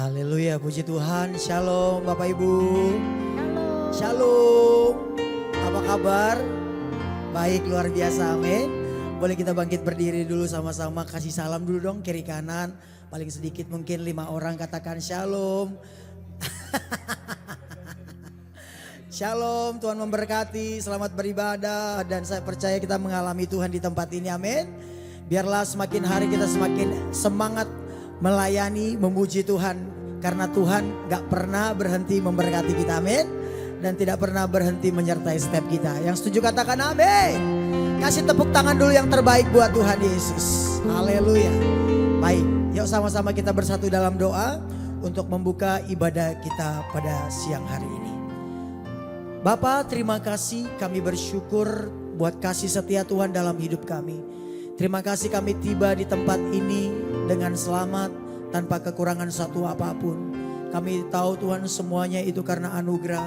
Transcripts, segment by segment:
Haleluya, puji Tuhan. Shalom Bapak Ibu. Halo. Shalom. Apa kabar? Baik, luar biasa, amin. Boleh kita bangkit berdiri dulu sama-sama. Kasih salam dulu dong kiri kanan. Paling sedikit mungkin 5 orang katakan shalom. Shalom, Tuhan memberkati, selamat beribadah. Dan saya percaya kita mengalami Tuhan di tempat ini, amin. Biarlah semakin hari kita semakin semangat melayani, memuji Tuhan. Karena Tuhan gak pernah berhenti memberkati kita, amin. Dan tidak pernah berhenti menyertai setiap kita. Yang setuju katakan amin. Kasih tepuk tangan dulu yang terbaik buat Tuhan Yesus. Haleluya. Baik, yuk sama-sama kita bersatu dalam doa untuk membuka ibadah kita pada siang hari ini. Bapa, terima kasih, kami bersyukur buat kasih setia Tuhan dalam hidup kami. Terima kasih kami tiba di tempat ini dengan selamat tanpa kekurangan satu apapun. Kami tahu Tuhan semuanya itu karena anugerah,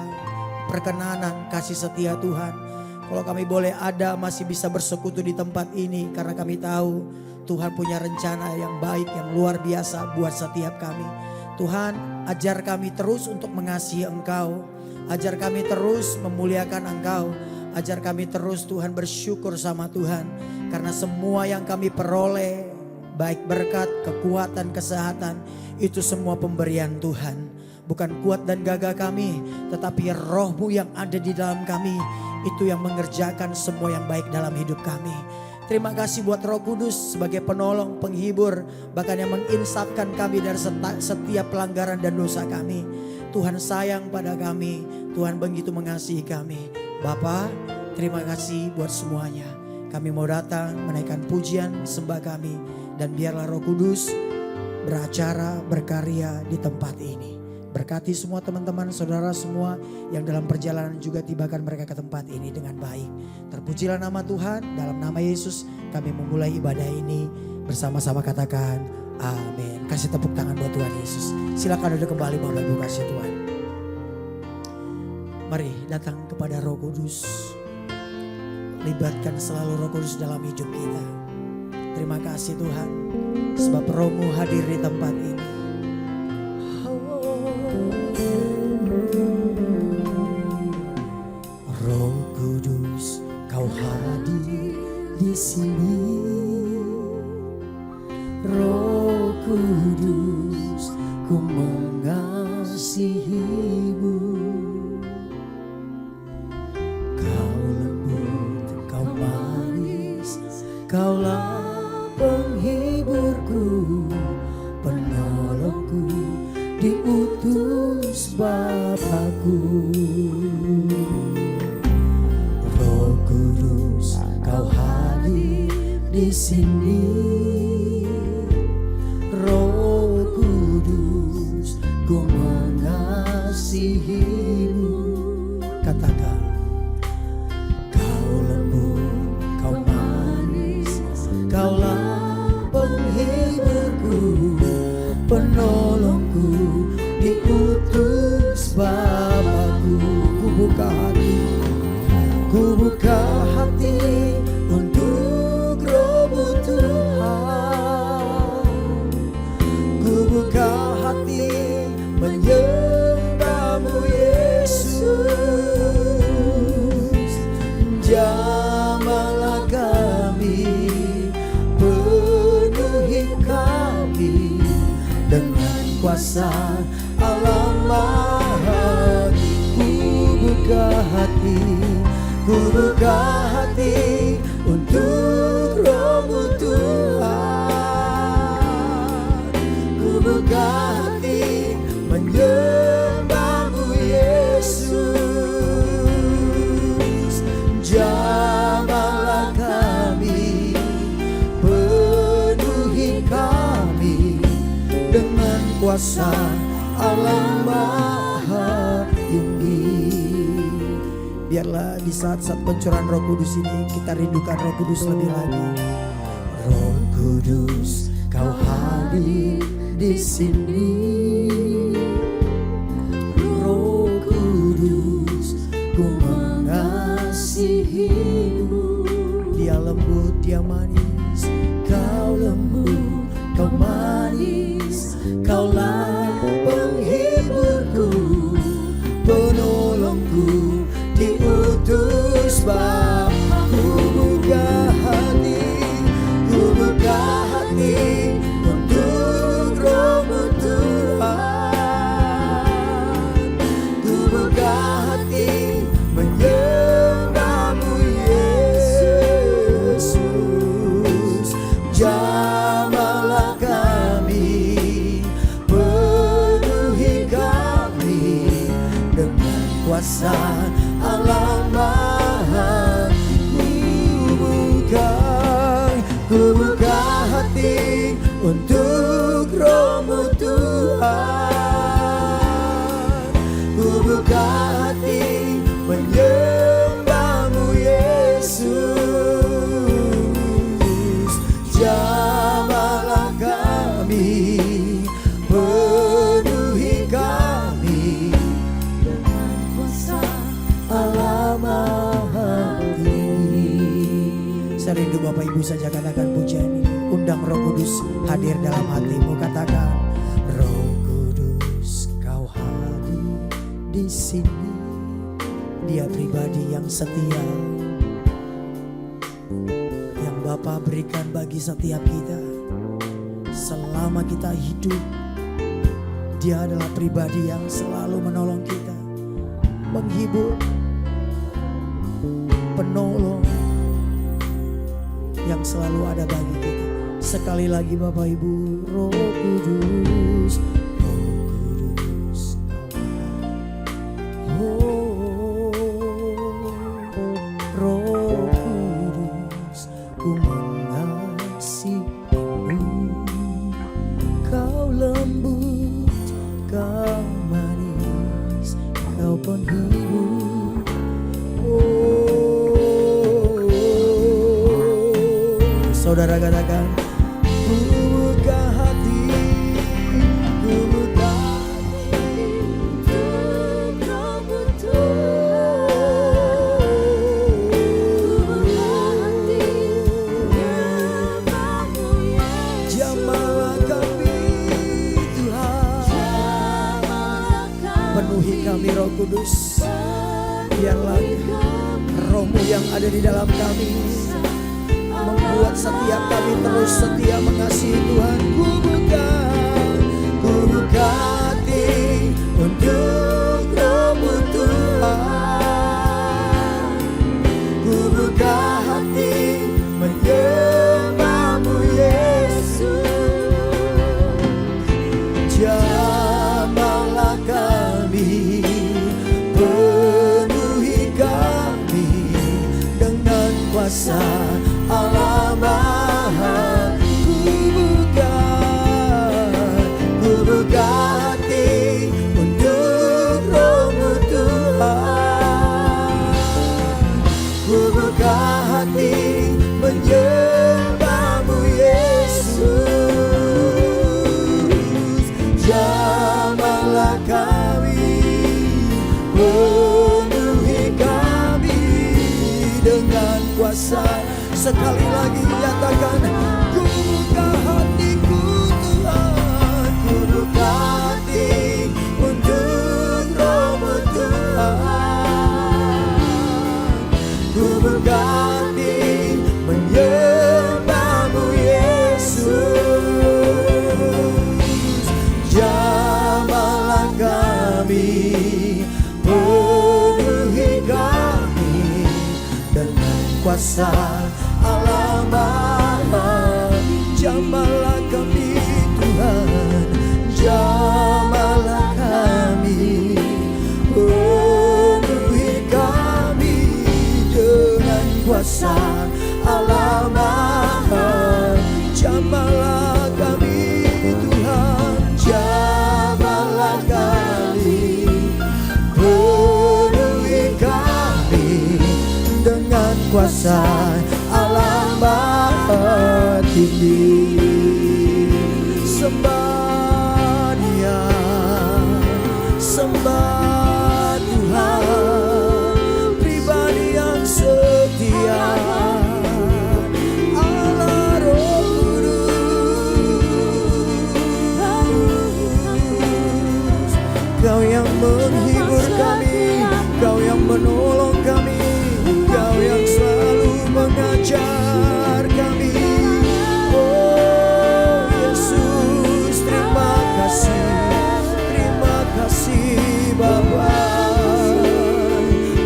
perkenanan, kasih setia Tuhan. Kalau kami boleh ada masih bisa bersekutu di tempat ini karena kami tahu Tuhan punya rencana yang baik, yang luar biasa buat setiap kami. Tuhan, ajar kami terus untuk mengasihi Engkau. Ajar kami terus memuliakan Engkau. Ajar kami terus Tuhan bersyukur sama Tuhan. Karena semua yang kami peroleh, baik berkat, kekuatan, kesehatan, itu semua pemberian Tuhan. Bukan kuat dan gagah kami, tetapi roh-Mu yang ada di dalam kami, itu yang mengerjakan semua yang baik dalam hidup kami. Terima kasih buat Roh Kudus sebagai penolong, penghibur, bahkan yang menginsafkan kami dari setiap pelanggaran dan dosa kami. Tuhan sayang pada kami, Tuhan begitu mengasihi kami. Bapa, terima kasih buat semuanya. Kami mau datang menaikkan pujian sembah kami. Dan biarlah Roh Kudus beracara, berkarya di tempat ini. Berkati semua teman-teman, saudara semua yang dalam perjalanan juga tibakan mereka ke tempat ini dengan baik. Terpujilah nama Tuhan, dalam nama Yesus kami memulai ibadah ini bersama-sama katakan amin. Kasih tepuk tangan buat Tuhan Yesus. Silakan duduk kembali Bapak Ibu kasih Tuhan. Mari datang kepada Roh Kudus. Libatkan selalu Roh Kudus dalam hidup kita. Terima kasih Tuhan, sebab Roh-Mu hadir di tempat ini. Roh Kudus, Kau hadir di sini. Roh Kudus, ku mengasihi-Mu. Kau lembut, Kau manis, Kaulah penghiburku, penolongku, diutus Bapakku. Roh Kudus, Kau hadir di sini. Roh Kudus, ku mengasihi-Mu. Katakan, Kau lembut, Kau manis, Kaulah penghiburku, penolongku, diutus Bapakku. Ku buka hati, ku buka hati untuk Roh-Mu Tuhan. Ku buka hati menyembah-Mu Yesus. Jamahlah kami, penuhi kami dengan kuasa Allah Maha. Ku buka hati, ku buka hati untuk Roh-Mu Tuhan. Ku buka hati menyembah-Mu Yesus. Jamahlah kami, penuhi kami dengan kuasa Allah Maha Tinggi. Biarlah di saat-saat pencurahan Roh Kudus ini kita rindukan Roh Kudus lebih lagi. Roh Kudus, Kau hadir di sini. Roh Kudus, ku mengasihi-Mu. Dia lembut, Dia manis, Kau lembut, Kau manis, Kaulah kuasa Allah Maha. Ku buka hati untuk Roh-Mu Tuhan. Ku buka hati menyembah-Mu Yesus. Jamahlah kami, penuhi kami dengan kuasa Allah Maha Tinggi. Saya rindu Bapak Ibu saja katakan pujian ini. Undang Roh Kudus hadir dalam hatimu. Katakan, Roh Kudus kau hadir di sini. Dia pribadi yang setia, yang Bapa berikan bagi setiap kita selama kita hidup. Dia adalah pribadi yang selalu menolong kita, menghibur, penolong yang selalu ada bagi kita. Sekali lagi Bapak Ibu, Roh Kudus, Roh Kudus kau, Roh Kudus ku mengasihimu. Kau lembut, kau manis, kau penghibur. Saudara katakan, ku buka hati, ku buka hati untuk Roh-Mu Tuhan. Ku buka hati menyembah-Mu Yesus. Jamahlah kami Tuhan, jamahlah kami. Penuhi kami Roh Kudus. Biarlah Roh-Mu yang ada di dalam kami membuat setiap kami terus setia mengasihi Tuhan. Ku buka hati untuk Roh-Mu Tuhan. Ku buka hati menyembah-Mu Yesus. Jamahlah kami, penuhi kami dengan kuasa Allah Maha. Ku buka hati untuk Roh-Mu Tuhan. Ku buka hati menyembah-Mu Yesus. Jamahlah kami, penuhi kami dengan kuasa. Sekali lagi nyatakan, ku buka hatiku Tuhan. Ku buka hati untuk Roh-Mu Tuhan. Ku buka hati menyembah-Mu Yesus. Jamahlah kami, penuhi kami dengan kuasa Allah Maha. Jamahlah kami Tuhan, jamahlah kami, penuhi kami dengan kuasa Allah Maha. Jamahlah kami Tuhan, jamahlah kami, penuhi kami dengan kuasa Allah Maha Tinggi. Sembah Dia, sembah Tuhan, pribadi yang setia. Allah Roh Kudus, Kau yang menghibur kami, Kau yang menolong kami, Kau yang selalu mengajar kami. Oh Yesus, terima kasih Bapa.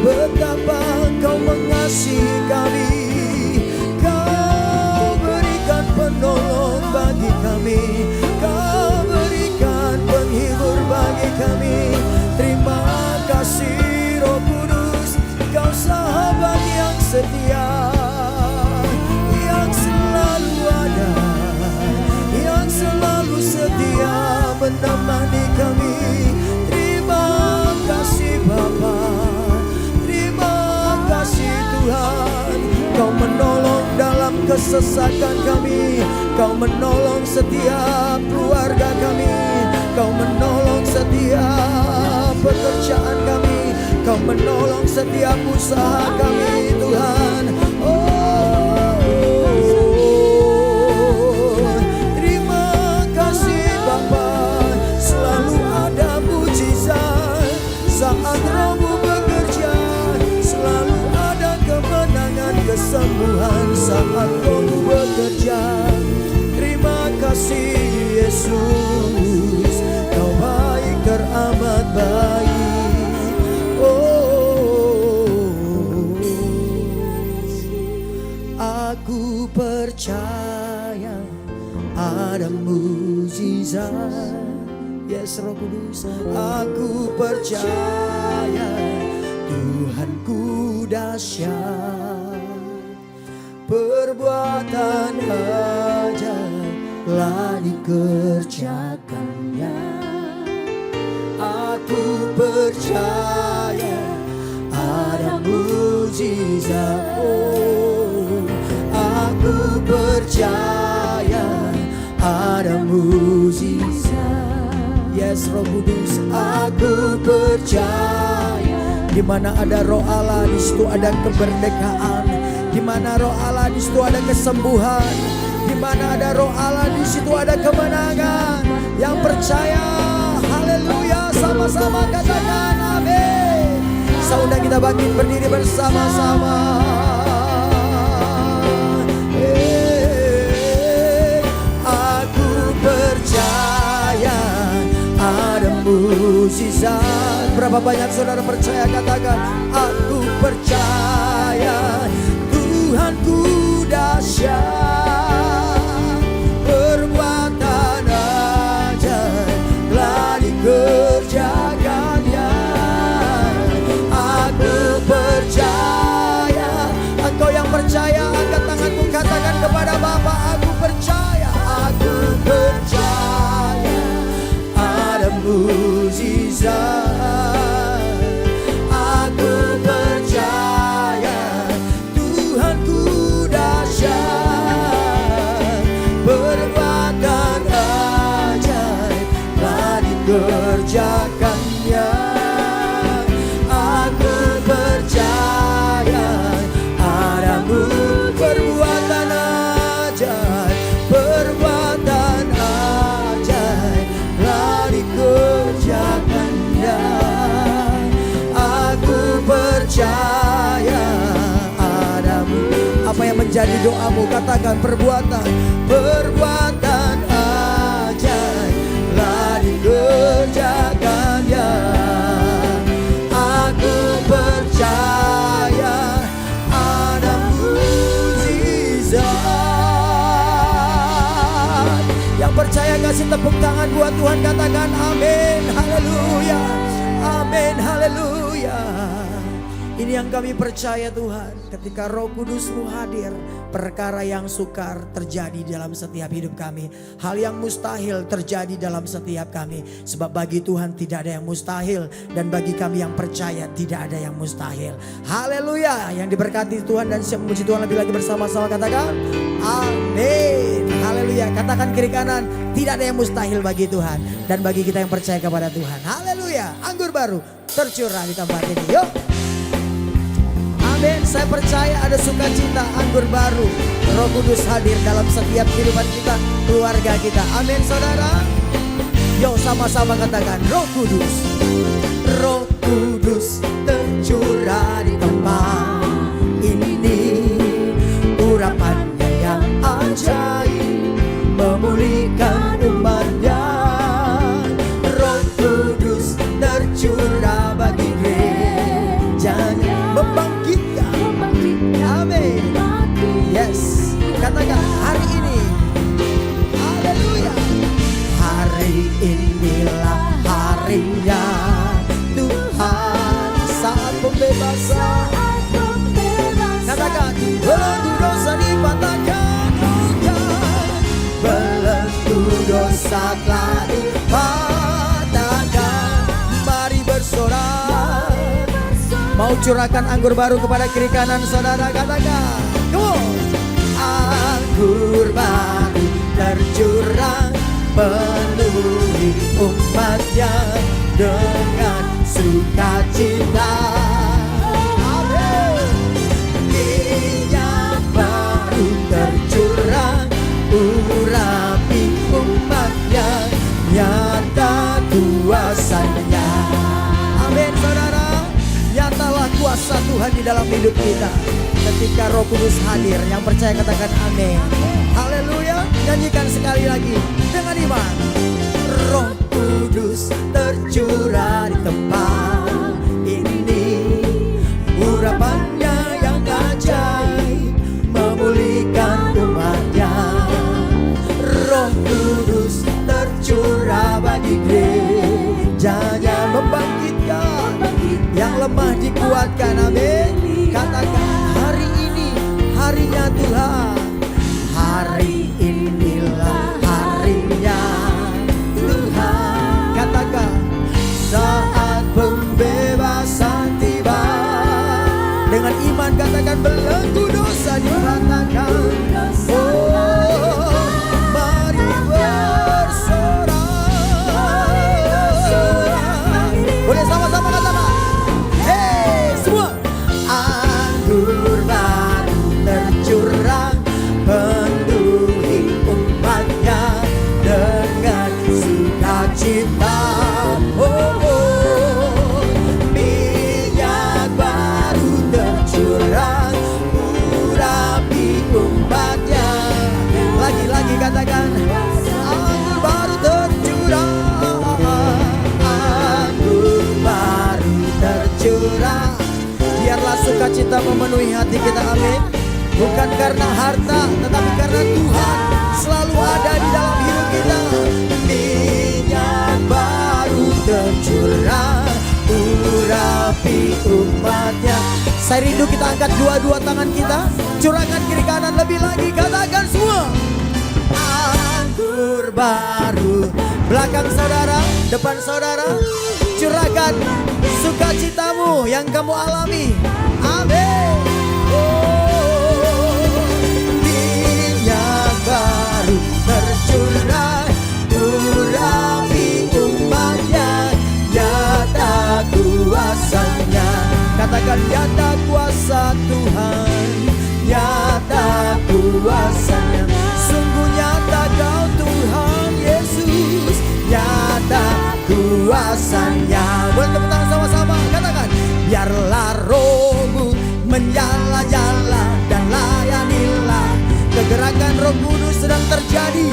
Betapa Kau mengasihi kami, Kau berikan penolong bagi kami, Kau berikan penghibur bagi kami. Terima kasih Roh setia, yang selalu ada, yang selalu setia menemani kami. Terima kasih Bapa, terima kasih Tuhan. Kau menolong dalam kesesakan kami, Kau menolong setiap keluarga kami, Kau menolong setiap pekerjaan kami, Kau menolong setiap usaha kami Tuhan. Terima kasih Bapa, selalu ada mujizat saat Roh-Mu bekerja, selalu ada kemenangan, kesembuhan saat Roh-Mu bekerja. Terima kasih Yesus, Kau baik, teramat baik. Aku percaya ada mujizat. Yes, Roh Kudus. Aku percaya Tuhanku dahsyat, perbuatan ajaib telah dikerjakannya. Aku percaya ada mujizat. Aku percaya ada mujizat. Yes, Roh Kudus, aku percaya. Di mana ada Roh Allah, di situ ada kemerdekaan. Di mana Roh Allah, di situ ada kesembuhan. Di mana ada Roh Allah, di situ ada kemenangan. Yang percaya, haleluya, sama-sama katakan amin. Saudara kita bangkit berdiri bersama-sama. Aku percaya ada mujizat. Berapa banyak saudara percaya? Katakan, aku percaya Tuhanku dahsyat, perbuatan ajaib telah dikerjakannya. Aku percaya. Engkau yang percaya, angkat tanganmu, katakan kepada Bapa, aku percaya. Aku percaya ada mujizat. Aku percaya Tuhanku dahsyat, perbuatan ajaib telah dikerjakannya. Aku percaya ada perbuatan ajaib, perbuatan ajaib telah dikerjakannya. Aku percaya ada. Apa yang menjadi doamu? Katakan, perbuatan ajaib telah dikerjakannya. Aku percaya ada mujizat. Yang percaya kasih tepuk tangan buat Tuhan, katakan amin, haleluya, amin, haleluya. Ini yang kami percaya Tuhan, ketika Roh Kudus-Mu hadir, perkara yang sukar terjadi dalam setiap hidup kami. Hal yang mustahil terjadi dalam setiap kami. Sebab bagi Tuhan tidak ada yang mustahil, dan bagi kami yang percaya tidak ada yang mustahil. Haleluya. Yang diberkati Tuhan dan siap memuji Tuhan lebih lagi bersama-sama, katakan amin, haleluya. Katakan kiri kanan, tidak ada yang mustahil bagi Tuhan dan bagi kita yang percaya kepada Tuhan. Haleluya. Anggur baru tercurah di tempat ini. Yuk. Amin. Saya percaya ada sukacita, anggur baru, Roh Kudus hadir dalam setiap kehidupan kita, keluarga kita. Amin saudara. Yuk sama-sama katakan, Roh Kudus, Roh Kudus tercurah di tempat ini. Urapannya yang ajaib memulihkan umatnya. Roh Kudus tercurah bagi gerejanya, membangkitkan. Amin. Yes. Katakan hari ini. Haleluya. Hari inilah harinya Tuhan, saat pembebasan. Katakan Mau curahkan anggur baru kepada kiri kanan saudara, katakan. Come on. Anggur baru tercurah, penuhi umatnya dengan sukacita. Minyak baru tercurah, urapi umatnya, nyata kuasanya. Amin saudara. Nyatalah kuasa Tuhan di dalam hidup kita ketika Roh Kudus hadir. Yang percaya katakan amin. Haleluya. Nyanyikan sekali lagi dengan iman. Roh Kudus tercurah di tempat ini, urapannya yang ajaib memulihkan umatnya. Roh Kudus tercurah bagi gerejanya, membangkitkan yang lemah dikuatkan. Amin. Katakan hari ini harinya Tuhan. Hari inilah harinya Tuhan. Katakan saat pembebasan tiba. Dengan iman katakan belenggu dosa dikatakan. Oh, mari bersorak. Boleh sama-sama katakan. Hey semua. Anggur baru tercurah, penuhi umatnya dengan sukacita. Oh, oh. Minyak baru tercurah, urapi umatnya. Lagi-lagi katakan. Anggur baru tercurah, anggur baru tercurah. Biarlah sukacita memenuhi hati kita, amin. Bukan karena harta, tetapi karena Tuhan selalu ada di dalam hidup kita. Minyak baru tercurah, urapi umatnya. Saya rindu kita angkat dua-dua tangan kita, curahkan kiri kanan lebih lagi, katakan semua. Anggur baru, belakang saudara, depan saudara, curahkan sukacitamu yang kamu alami. Amin. Minyak baru tercurah, urapi umatnya, nyata kuasanya. Katakan nyata kuasa Tuhan, nyata kuasanya. Sungguh nyata kau Tuhan Yesus, nyata kuasanya. Boleh tepuk tangan sama-sama, katakan. Biarlah rohmu menyala-nyala dan layanilah. Kegerakan Roh Kudus sedang terjadi.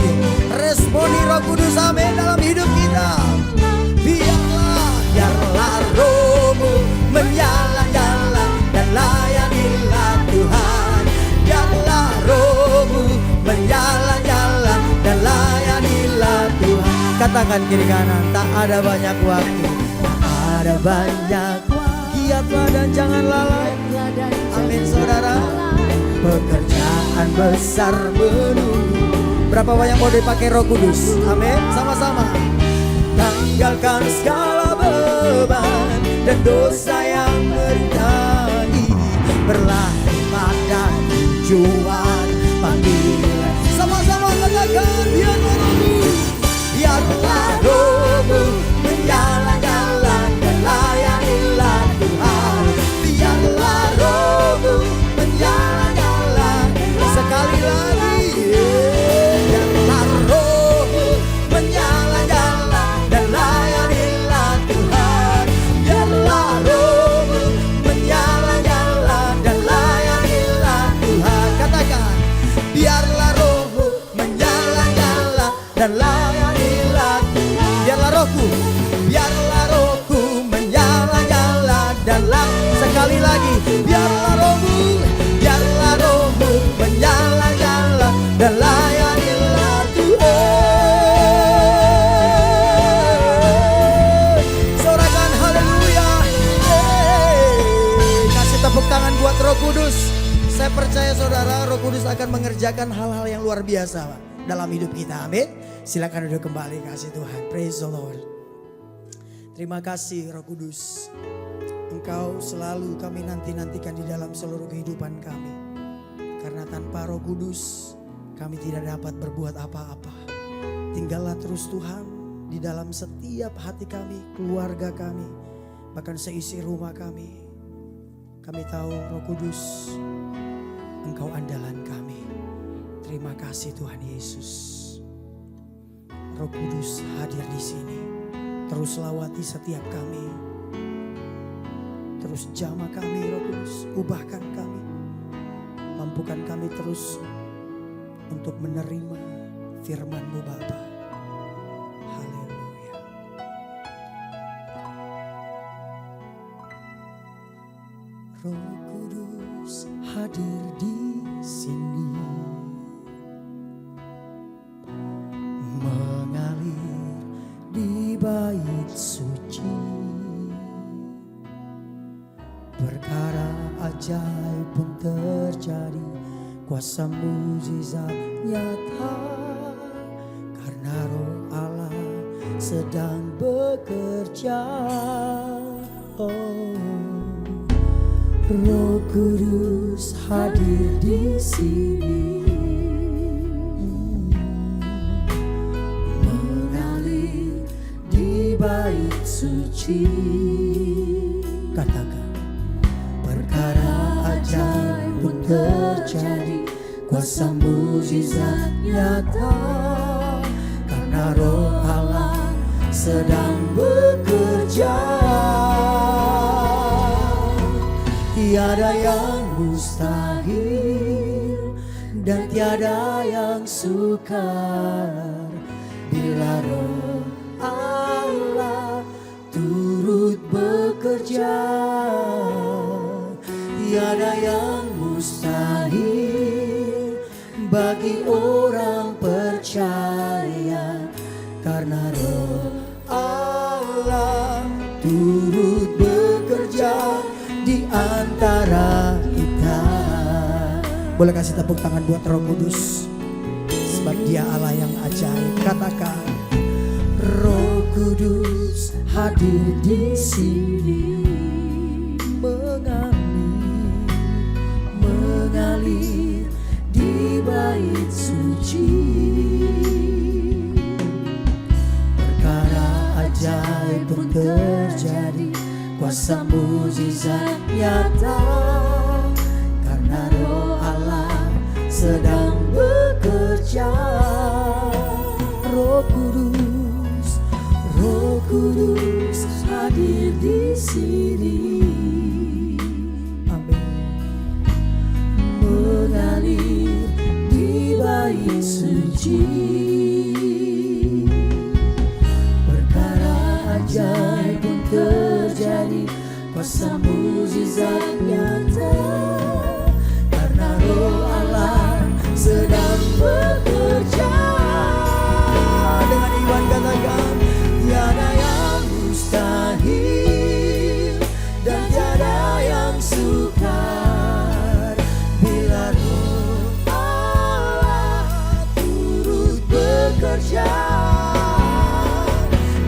Responi Roh Kudus, amin, dalam hidup kita. Biarlah rohmu menyala-nyala dan layanilah Tuhan. Biarlah rohmu menyala-nyala dan layanilah Tuhan. Katakan kiri kanan, tak ada banyak waktu, tak ada banyak, giatlah dan jangan lalai. Amin saudara. Pekerjaan besar menunggu. Berapa banyak mau dipakai Roh Kudus? Amin. Sama-sama. Tanggalkan segala beban dan dosa yang merintangi. Berlari pada tujuan panggilan. Sama-sama katakan. Biarlah rohmu, biarlah rohmu menyala-nyala dan layanilah Tuhan. Biarlah rohmu menyala-nyala. Sekali lagi. Biarlah rohmu menyala-nyala dan layanilah Tuhan. Biarlah rohmu menyala-nyala dan layanilah Tuhan. Katakan. Biarlah rohmu menyala-nyala dan layanilah Tuhan. Biarlah rohku, biarlah rohku menyala-nyala dan sekali lagi. Biarlah rohmu menyala-nyala dan layanilah Tuhan. Sorakan haleluya. Kasih tepuk tangan buat Roh Kudus. Saya percaya saudara, Roh Kudus akan mengerjakan hal-hal yang luar biasa dalam hidup kita. Amin. Silakan duduk kembali, kasih Tuhan. Praise the Lord. Terima kasih Roh Kudus. Engkau selalu kami nantikan di dalam seluruh kehidupan kami. Karena tanpa Roh Kudus kami tidak dapat berbuat apa-apa. Tinggallah terus Tuhan di dalam setiap hati kami, keluarga kami, bahkan seisi rumah kami. Kami tahu Roh Kudus, Engkau andalan kami. Terima kasih Tuhan Yesus. Roh Kudus hadir di sini. Terus lawati setiap kami. Terus jamah kami Roh Kudus. Ubahkan kami. Mampukan kami terus untuk menerima firman-Mu Bapa. Haleluya. Roh Kudus hadir di sini. Mengalir di bait suci. Perkara ajaib pun terjadi, kuasa mujizat nyata. Karena Roh Allah sedang bekerja. Oh, Roh Kudus hadir di sini. Mengalir di bait suci. Katakan. Perkara ajaib pun terjadi, kuasa mujizat nyata. Karena Roh Allah sedang bekerja. Tiada yang mustahil dan tiada yang sukar bila Roh Allah turut bekerja. Tiada yang mustahil bagi orang percaya. Karena Roh Allah turut bekerja di antara kita. Boleh kasih tepuk tangan buat Roh Kudus, sebab Dia Allah yang ajaib. Katakan, Roh Kudus hadir di sini. Mengalir di bait suci. Perkara ajaib pun terjadi, kuasa mujizat nyata. Karena Roh Allah sedang bekerja. Roh Kudus hadir di sini. Mengalir di bait suci. Perkara ajaib pun terjadi, kuasa mujizat nyata. Karena Roh Allah sedang bekerja. Dengan iman katakan, tiada yang mustahil dan tiada yang sukar bila Roh Allah turut bekerja.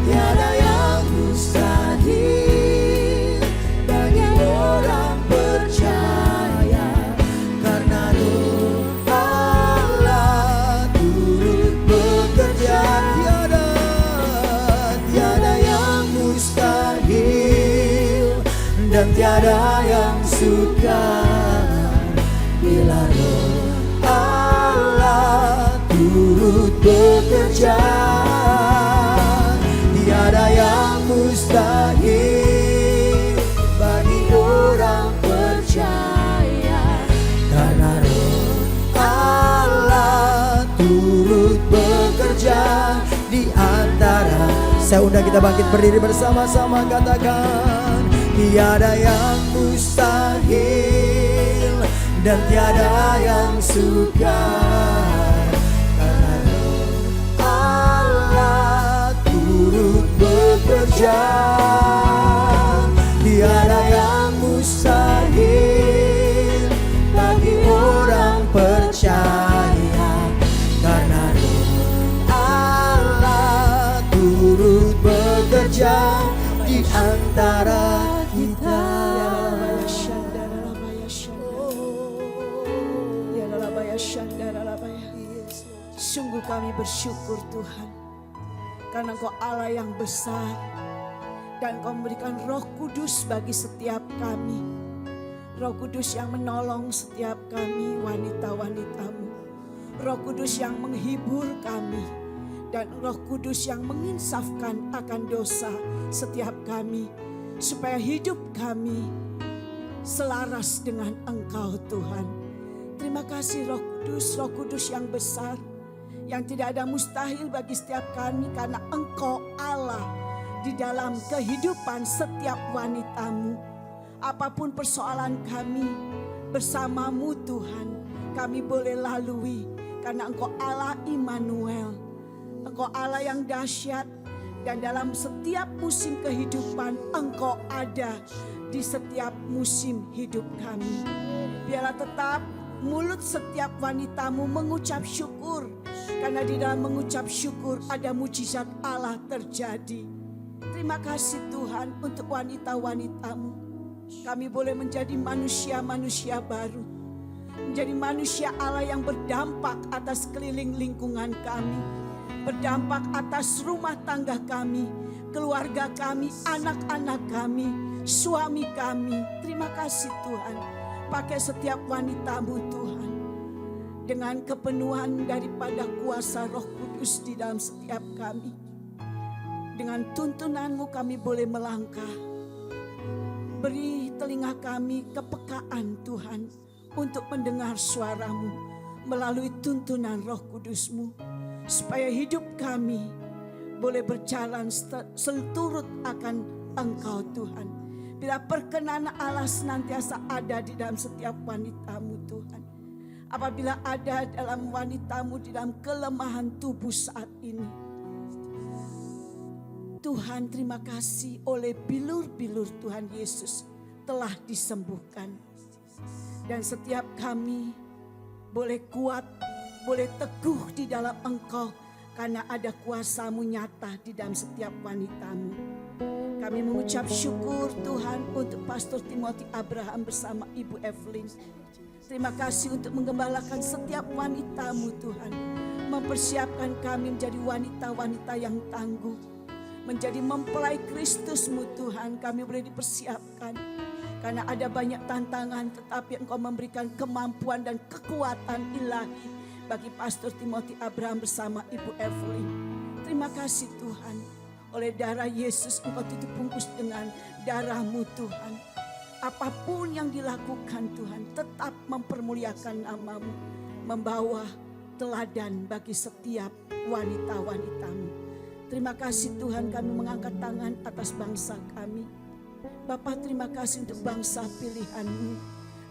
Tiada yang mustahil bagi orang percaya. Karena Roh Allah turut bekerja. Tiada yang mustahil dan tiada yang sukar bila Roh Allah turut bekerja. Tiada yang mustahil bagi orang percaya. Karena Roh Allah turut bekerja di antara. Saya undang kita bangkit berdiri bersama-sama, katakan, tiada yang mustahil dan tiada yang sukar. Karena Roh Allah turut bekerja. Tiada yang mustahil bagi orang percaya. Karena Roh Allah turut bekerja di antara kita. Kami bersyukur Tuhan, karena Engkau Allah yang besar, dan Engkau memberikan Roh Kudus bagi setiap kami. Roh Kudus yang menolong setiap kami wanita-wanita-Mu. Roh Kudus yang menghibur kami, dan Roh Kudus yang menginsafkan akan dosa setiap kami, supaya hidup kami selaras dengan Engkau Tuhan. Terima kasih Roh Kudus yang besar, yang tidak ada mustahil bagi setiap kami, karena Engkau Allah di dalam kehidupan setiap wanita-Mu. Apapun persoalan kami, bersama-Mu Tuhan, kami boleh lalui, karena Engkau Allah Immanuel. Engkau Allah yang dahsyat, dan dalam setiap musim kehidupan Engkau ada di setiap musim hidup kami. Biarlah tetap mulut setiap wanita-Mu mengucap syukur, karena di dalam mengucap syukur ada mujizat Allah terjadi. Terima kasih Tuhan untuk wanita-wanita-Mu. Kami boleh menjadi manusia-manusia baru, menjadi manusia Allah yang berdampak atas keliling lingkungan kami, berdampak atas rumah tangga kami, keluarga kami, anak-anak kami, suami kami. Terima kasih Tuhan. Pakai setiap wanita-Mu Tuhan, dengan kepenuhan daripada kuasa Roh Kudus di dalam setiap kami. Dengan tuntunan-Mu kami boleh melangkah. Beri telinga kami kepekaan Tuhan, untuk mendengar suara-Mu melalui tuntunan Roh Kudus-Mu, supaya hidup kami boleh berjalan seturut akan Engkau Tuhan. Bila perkenan Allah senantiasa ada di dalam setiap wanita-Mu Tuhan. Apabila ada dalam wanita-Mu di dalam kelemahan tubuh saat ini, Tuhan, terima kasih oleh bilur-bilur Tuhan Yesus telah disembuhkan. Dan setiap kami boleh kuat, boleh teguh di dalam Engkau, karena ada kuasa-Mu nyata di dalam setiap wanita-Mu. Kami mengucap syukur Tuhan untuk Pastor Timothy Abraham bersama Ibu Evelyn. Terima kasih untuk menggembalakan setiap wanita-Mu Tuhan. Mempersiapkan kami menjadi wanita-wanita yang tangguh, menjadi mempelai Kristus-Mu Tuhan. Kami boleh dipersiapkan, karena ada banyak tantangan, tetapi Engkau memberikan kemampuan dan kekuatan ilahi bagi Pastor Timothy Abraham bersama Ibu Evelyn. Terima kasih Tuhan. Oleh darah Yesus Engkau tutup bungkus dengan darah-Mu Tuhan. Apapun yang dilakukan Tuhan, tetap mempermuliakan nama-Mu, membawa teladan bagi setiap wanita-wanita-Mu. Terima kasih Tuhan, kami mengangkat tangan atas bangsa kami. Bapa, terima kasih untuk bangsa pilihan-Mu.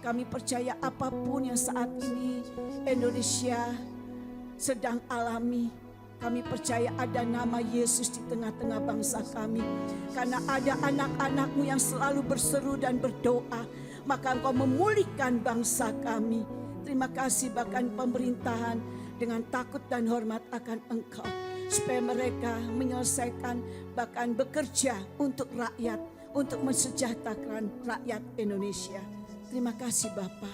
Kami percaya apapun yang saat ini Indonesia sedang alami, kami percaya ada nama Yesus di tengah-tengah bangsa kami. Karena ada anak-anak-Mu yang selalu berseru dan berdoa, maka Engkau memulihkan bangsa kami. Terima kasih bahkan pemerintahan dengan takut dan hormat akan Engkau, supaya mereka menyelesaikan, bahkan bekerja untuk rakyat, untuk mensejahterakan rakyat Indonesia. Terima kasih Bapa.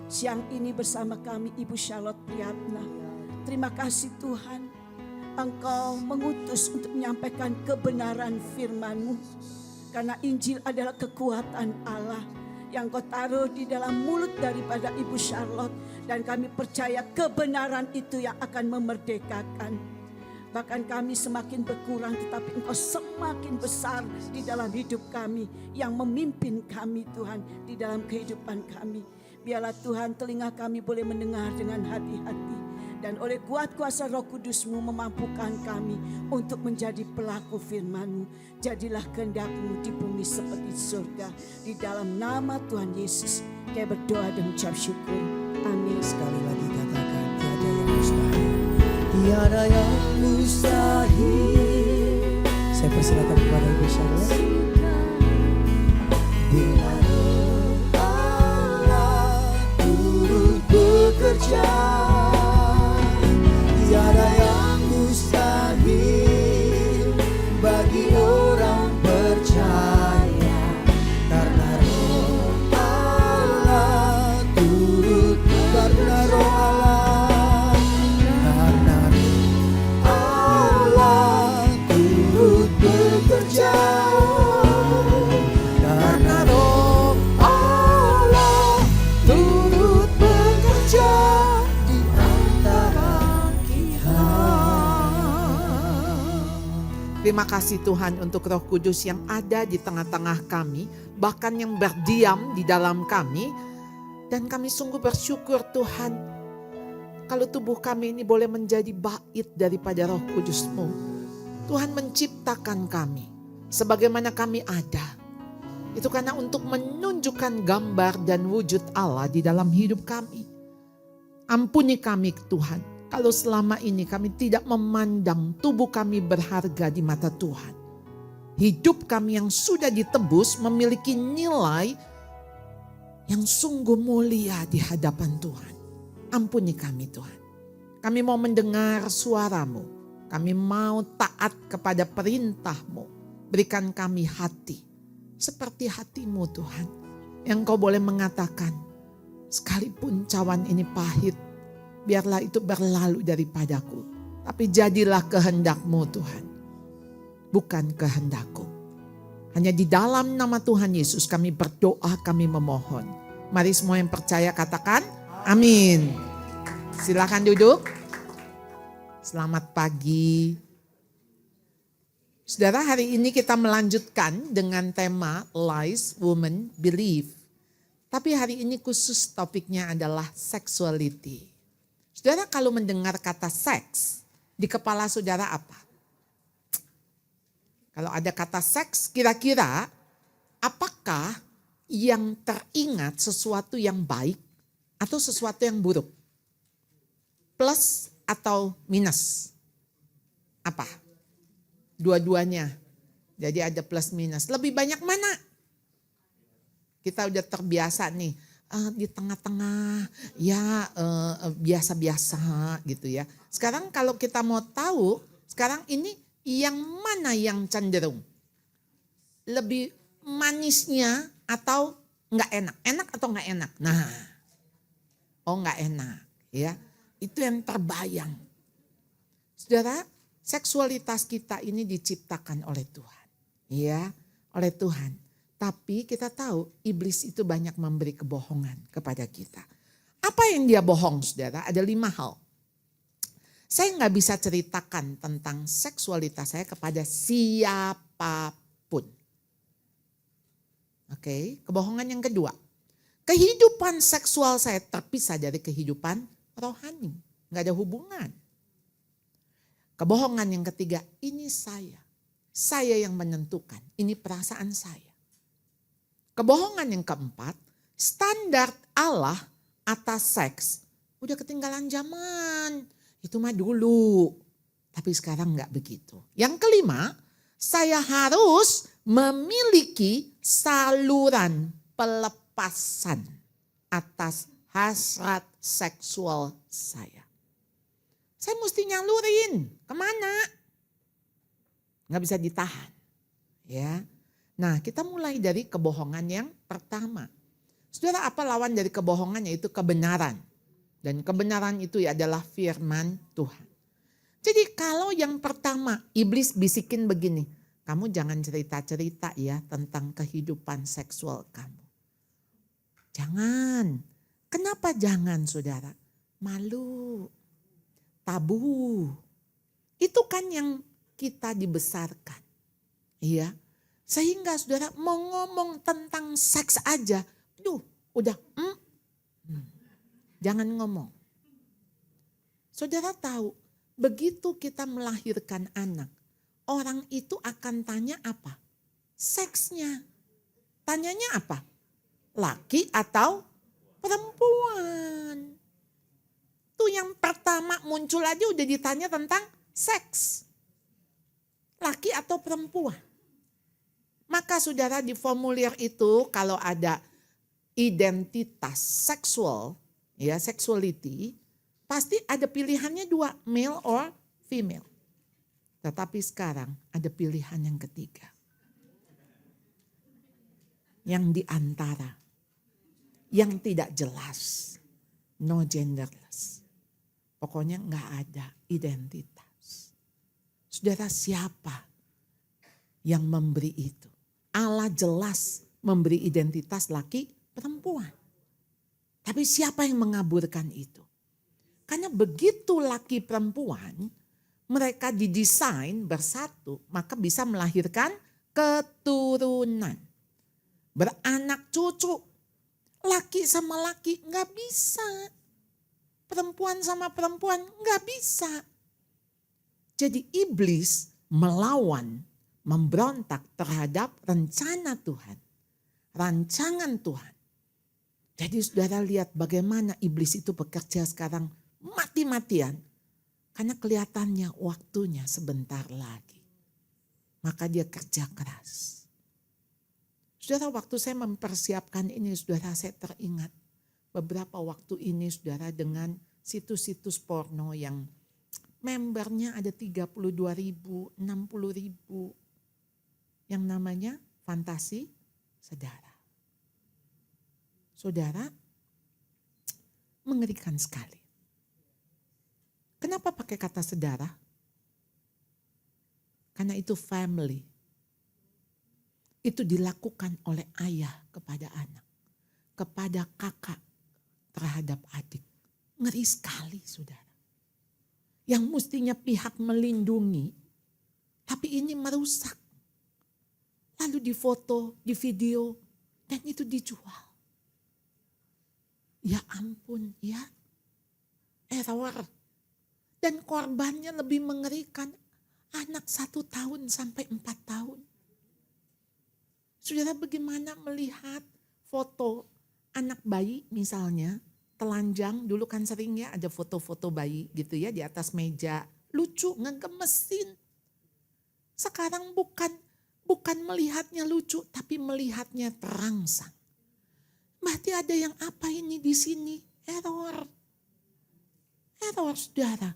Siang ini bersama kami Ibu Charlotte Priyatna. Terima kasih Tuhan, Engkau mengutus untuk menyampaikan kebenaran firman-Mu. Karena Injil adalah kekuatan Allah yang Kau taruh di dalam mulut daripada Ibu Charlotte. Dan kami percaya kebenaran itu yang akan memerdekakan. Bahkan kami semakin berkurang, tetapi Engkau semakin besar di dalam hidup kami, yang memimpin kami Tuhan di dalam kehidupan kami. Biarlah Tuhan telinga kami boleh mendengar dengan hati-hati, dan oleh kuat kuasa Roh Kudus-Mu memampukan kami untuk menjadi pelaku firman-Mu. Jadilah kehendak-Mu di bumi seperti surga. Di dalam nama Tuhan Yesus kami berdoa dan mengucap syukur. Amin. Sekali lagi katakan, tiada yang mustahil. Tiada yang mustahil. Saya persilakan kepada Ibu Charlotte. Bila Allah turut bekerja, tiada yang mustahil bagi orang percaya. Karena Roh Allah turut, karena Roh Allah, karena Roh Terima kasih Tuhan untuk Roh Kudus yang ada di tengah-tengah kami, bahkan yang berdiam di dalam kami. Dan kami sungguh bersyukur Tuhan, kalau tubuh kami ini boleh menjadi bait daripada Roh Kudus-Mu. Tuhan menciptakan kami sebagaimana kami ada. Itu karena untuk menunjukkan gambar dan wujud Allah di dalam hidup kami. Ampuni kami Tuhan, kalau selama ini kami tidak memandang tubuh kami berharga di mata Tuhan. Hidup kami yang sudah ditebus memiliki nilai yang sungguh mulia di hadapan Tuhan. Ampuni kami Tuhan. Kami mau mendengar suara-Mu. Kami mau taat kepada perintah-Mu. Berikan kami hati seperti hati-Mu Tuhan. Yang Kau boleh mengatakan, sekalipun cawan ini pahit, biarlah itu berlalu daripadaku. Tapi jadilah kehendak-Mu Tuhan, bukan kehendakku. Hanya di dalam nama Tuhan Yesus kami berdoa, kami memohon. Mari semua yang percaya katakan amin. Silakan duduk. Selamat pagi. Saudara, hari ini kita melanjutkan dengan tema Lies Women Believe. Tapi hari ini khusus topiknya adalah sexuality. Saudara, kalau mendengar kata seks, di kepala saudara apa? Kalau ada kata seks, kira-kira apakah yang teringat sesuatu yang baik atau sesuatu yang buruk? Plus atau minus? Apa? Dua-duanya. Jadi ada plus minus. Lebih banyak mana? Kita udah terbiasa nih. Di tengah-tengah, ya biasa-biasa gitu ya. Sekarang kalau kita mau tahu, sekarang ini yang mana yang cenderung? Lebih manisnya atau nggak enak? Enak atau nggak enak? Nah, nggak enak ya. Itu yang terbayang. Saudara, seksualitas kita ini diciptakan oleh Tuhan. Ya, oleh Tuhan. Tapi kita tahu iblis itu banyak memberi kebohongan kepada kita. Apa yang dia bohong saudara? Ada 5 hal. Saya nggak bisa ceritakan tentang seksualitas saya kepada siapapun. Oke, kebohongan yang kedua. Kehidupan seksual saya terpisah dari kehidupan rohani. Nggak ada hubungan. Kebohongan yang ketiga, ini saya. Saya yang menentukan, ini perasaan saya. Kebohongan yang keempat, standar Allah atas seks udah ketinggalan zaman. Itu mah dulu. Tapi sekarang enggak begitu. Yang kelima, saya harus memiliki saluran pelepasan atas hasrat seksual saya. Saya mesti nyalurin. Kemana? Enggak bisa ditahan. Ya. Nah, kita mulai dari kebohongan yang pertama. Saudara, apa lawan dari kebohongan? Yaitu kebenaran. Dan kebenaran itu adalah firman Tuhan. Jadi kalau yang pertama, iblis bisikin begini. Kamu jangan cerita-cerita ya tentang kehidupan seksual kamu. Jangan. Kenapa jangan saudara? Malu. Tabu. Itu kan yang kita dibesarkan. Iya. Sehingga saudara mau ngomong tentang seks aja, udah jangan ngomong. Saudara tahu, begitu kita melahirkan anak, orang itu akan tanya apa? Seksnya. Tanyanya apa? Laki atau perempuan? Itu yang pertama muncul aja udah ditanya tentang seks. Laki atau perempuan? Maka saudara di formulir itu kalau ada identitas seksual, ya sexuality, pasti ada pilihannya 2, male or female. Tetapi sekarang ada pilihan yang ketiga. Yang di antara, yang tidak jelas, no genderless. Pokoknya nggak ada identitas. Saudara, siapa yang memberi itu? Allah jelas memberi identitas laki perempuan. Tapi siapa yang mengaburkan itu? Karena begitu laki perempuan mereka didesain bersatu, maka bisa melahirkan keturunan. Beranak cucu. Laki sama laki nggak bisa. Perempuan sama perempuan nggak bisa. Jadi iblis melawan, memberontak terhadap rencana Tuhan. Rancangan Tuhan. Jadi saudara lihat bagaimana iblis itu bekerja sekarang mati-matian. Karena kelihatannya waktunya sebentar lagi. Maka dia kerja keras. Saudara, waktu saya mempersiapkan ini, saudara, saya teringat beberapa waktu ini, saudara, dengan situs-situs porno yang membernya ada 32.000, 60.000. Yang namanya fantasi saudara. Saudara, mengerikan sekali. Kenapa pakai kata saudara? Karena itu family. Itu dilakukan oleh ayah kepada anak. Kepada kakak terhadap adik. Ngeri sekali saudara. Yang mestinya pihak melindungi. Tapi ini merusak. Lalu difoto, di video. Dan itu dijual. Ya ampun ya. Error. Dan korbannya lebih mengerikan. Anak 1 tahun sampai 4 tahun. Saudara, bagaimana melihat foto anak bayi misalnya. Telanjang, dulu kan sering ya ada foto-foto bayi gitu ya di atas meja. Lucu, ngegemesin. Sekarang bukan melihatnya lucu, tapi melihatnya terangsang. Berarti ada yang apa ini di sini? Error. Error saudara.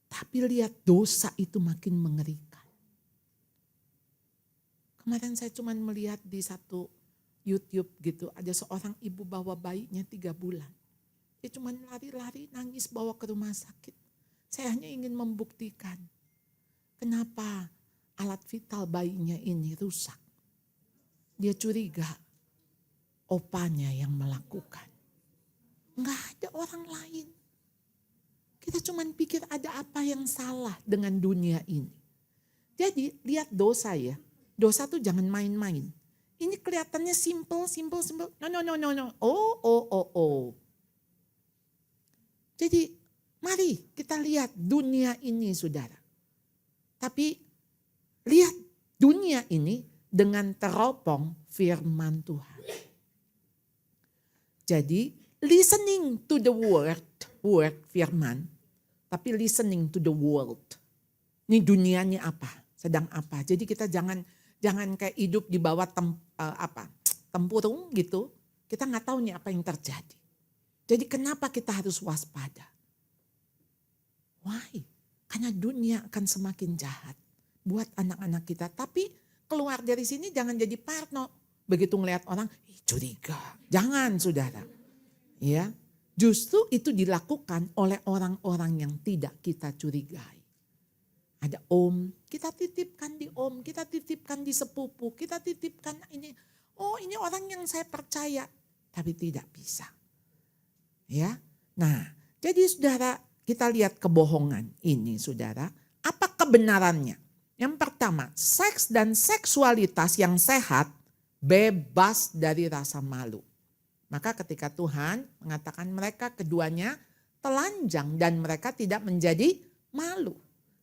Tapi lihat dosa itu makin mengerikan. Kemarin saya cuma melihat di satu YouTube gitu. Ada seorang ibu bawa bayinya 3 bulan. Dia cuma lari-lari nangis bawa ke rumah sakit. Saya hanya ingin membuktikan. Kenapa alat vital bayinya ini rusak. Dia curiga opanya yang melakukan. Enggak ada orang lain. Kita cuma pikir ada apa yang salah dengan dunia ini. Jadi lihat dosa ya. Dosa tuh jangan main-main. Ini kelihatannya simple. No. Oh. Jadi mari kita lihat dunia ini saudara. Tapi lihat dunia ini dengan teropong firman Tuhan. Jadi listening to the word firman. Tapi listening to the world. Ini dunianya apa? Sedang apa? Jadi kita jangan kayak hidup di bawah tempurung gitu. Kita nggak tahu nih apa yang terjadi. Jadi kenapa kita harus waspada? Why? Karena dunia akan semakin jahat buat anak-anak kita. Tapi keluar dari sini jangan jadi parno. Begitu ngelihat orang, curiga. Jangan saudara. Ya, justru itu dilakukan oleh orang-orang yang tidak kita curigai. Ada om, kita titipkan di om, kita titipkan di sepupu, kita titipkan ini. Oh, ini orang yang saya percaya, tapi tidak bisa. Ya. Nah, jadi saudara, kita lihat kebohongan ini saudara. Apa kebenarannya? Yang pertama, seks dan seksualitas yang sehat bebas dari rasa malu. Maka ketika Tuhan mengatakan mereka keduanya telanjang dan mereka tidak menjadi malu.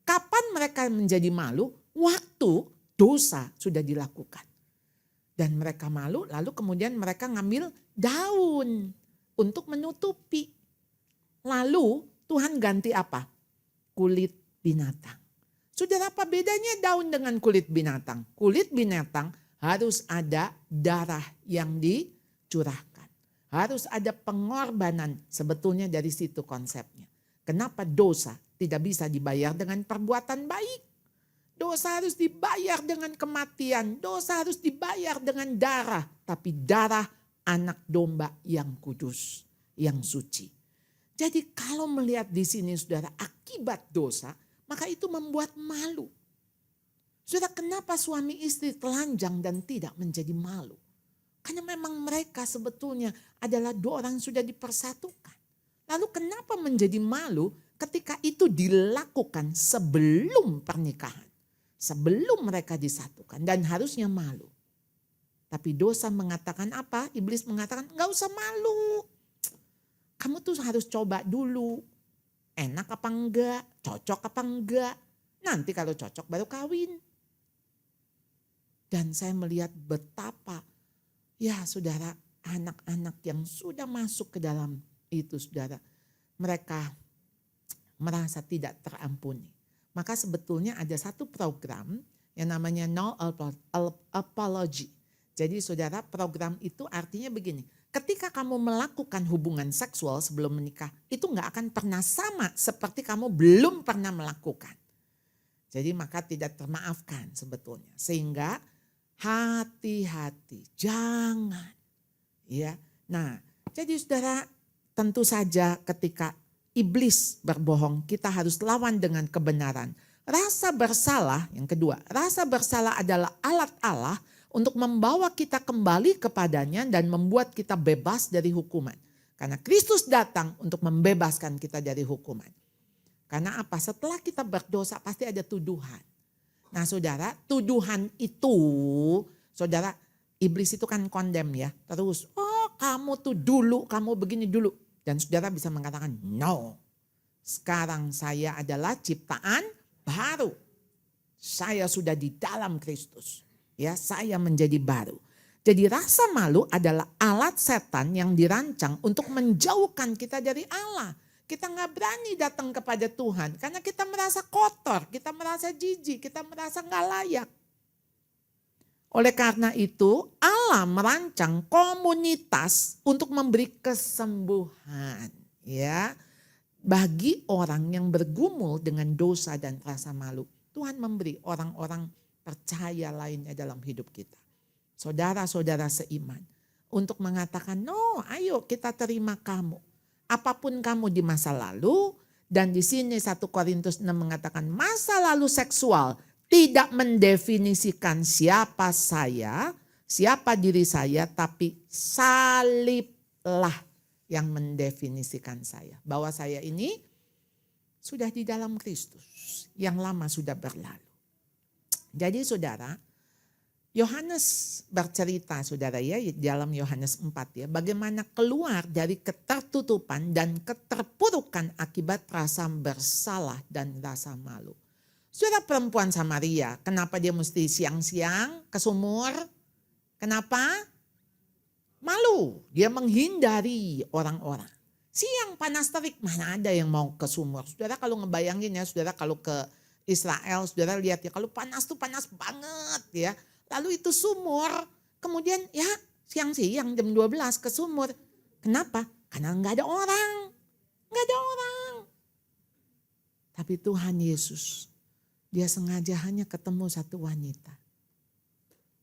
Kapan mereka menjadi malu? Waktu dosa sudah dilakukan. Dan mereka malu lalu kemudian mereka ngambil daun untuk menutupi. Lalu Tuhan ganti apa? Kulit binatang. Saudara, apa bedanya daun dengan kulit binatang? Kulit binatang harus ada darah yang dicurahkan. Harus ada pengorbanan, sebetulnya dari situ konsepnya. Kenapa dosa tidak bisa dibayar dengan perbuatan baik? Dosa harus dibayar dengan kematian, dosa harus dibayar dengan darah. Tapi darah anak domba yang kudus, yang suci. Jadi kalau melihat di sini saudara akibat dosa, maka itu membuat malu. Saudara, kenapa suami istri telanjang dan tidak menjadi malu? Karena memang mereka sebetulnya adalah 2 orang yang sudah dipersatukan. Lalu kenapa menjadi malu? ketika itu dilakukan sebelum pernikahan, sebelum mereka disatukan, dan harusnya malu. Tapi dosa mengatakan apa? Iblis mengatakan gak usah malu. Kamu tuh harus coba dulu. Enak apa enggak? Cocok apa enggak? Nanti kalau cocok baru kawin. Dan saya melihat betapa ya saudara, anak-anak yang sudah masuk ke dalam itu saudara, mereka merasa tidak terampuni. Maka sebetulnya ada satu program yang namanya No Apology. Jadi saudara, program itu artinya begini, ketika kamu melakukan hubungan seksual sebelum menikah, itu gak akan pernah sama seperti kamu belum pernah melakukan. Jadi maka tidak termaafkan sebetulnya. Sehingga hati-hati, jangan. Ya. Nah, jadi saudara, tentu saja ketika iblis berbohong, kita harus lawan dengan kebenaran. Rasa bersalah, yang kedua, rasa bersalah adalah alat Allah untuk membawa kita kembali kepadanya dan membuat kita bebas dari hukuman. Karena Kristus datang untuk membebaskan kita dari hukuman. Karena apa? Setelah kita berdosa pasti ada tuduhan. Nah saudara, tuduhan itu, saudara, iblis itu kan kondem ya. Terus, oh kamu tuh dulu, kamu begini dulu. Dan saudara bisa mengatakan, no. Sekarang saya adalah ciptaan baru. Saya sudah di dalam Kristus. Ya, saya menjadi baru. Jadi rasa malu adalah alat setan yang dirancang untuk menjauhkan kita dari Allah. Kita gak berani datang kepada Tuhan karena kita merasa kotor, kita merasa jijik, kita merasa gak layak. Oleh karena itu Allah merancang komunitas untuk memberi kesembuhan. Ya, bagi orang yang bergumul dengan dosa dan rasa malu. Tuhan memberi orang-orang percaya lainnya dalam hidup kita. Saudara-saudara seiman. Untuk mengatakan, no ayo kita terima kamu. Apapun kamu di masa lalu. Dan di sini 1 Korintus 6 mengatakan masa lalu seksual tidak mendefinisikan siapa saya, siapa diri saya. Tapi saliblah yang mendefinisikan saya. Bahwa saya ini sudah di dalam Kristus. Yang lama sudah berlalu. Jadi saudara, Yohanes bercerita saudara ya dalam Yohanes 4 ya. Bagaimana keluar dari ketertutupan dan keterpurukan akibat rasa bersalah dan rasa malu. Saudara, perempuan Samaria, kenapa dia mesti siang-siang ke sumur? Kenapa? Malu, dia menghindari orang-orang. Siang panas terik, mana ada yang mau ke sumur. Saudara kalau ngebayangin ya, saudara kalau ke Israel, saudara lihat ya, kalau panas tuh panas banget ya. Lalu itu sumur, kemudian ya siang-siang jam 12 ke sumur. Kenapa? Karena gak ada orang. Gak ada orang. Tapi Tuhan Yesus, dia sengaja hanya ketemu satu wanita.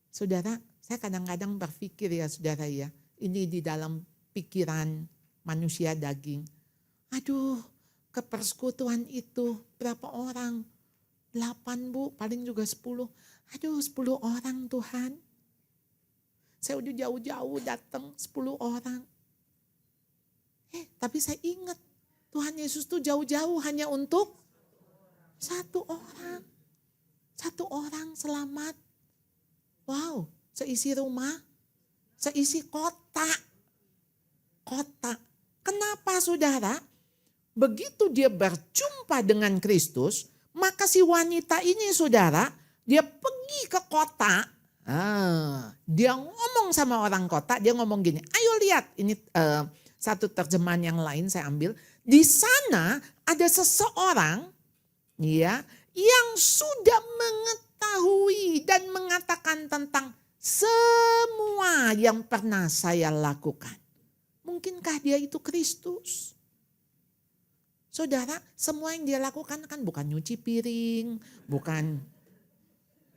Saudara, saya kadang-kadang berpikir ya saudara ya, ini di dalam pikiran manusia daging. Aduh, ke persekutuan itu berapa orang? 8 bu, paling juga 10. Aduh 10 orang Tuhan. Saya udah jauh-jauh datang 10 orang. Tapi saya ingat Tuhan Yesus tuh jauh-jauh hanya untuk 1 orang. 1 orang selamat. Wow, seisi rumah, seisi kota. Kota. Kenapa saudara? Begitu dia berjumpa dengan Kristus, maka si wanita ini saudara, dia pergi ke kota. Dia ngomong sama orang kota, dia ngomong gini, ayo lihat, ini satu terjemahan yang lain saya ambil. Di sana ada seseorang ya yang sudah mengetahui dan mengatakan tentang semua yang pernah saya lakukan. Mungkinkah dia itu Kristus? Saudara, semua yang dia lakukan kan bukan nyuci piring, bukan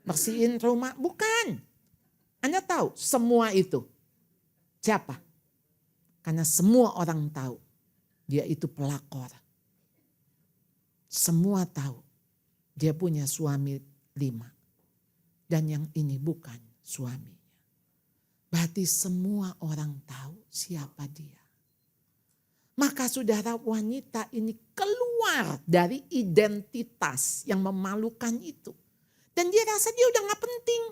bersihin rumah, bukan. Anda tahu semua itu siapa? Karena semua orang tahu dia itu pelakor. Semua tahu dia punya suami 5. Dan yang ini bukan suaminya. Berarti semua orang tahu siapa dia. Maka saudara, wanita ini keluar dari identitas yang memalukan itu. Dan dia rasa dia udah gak penting.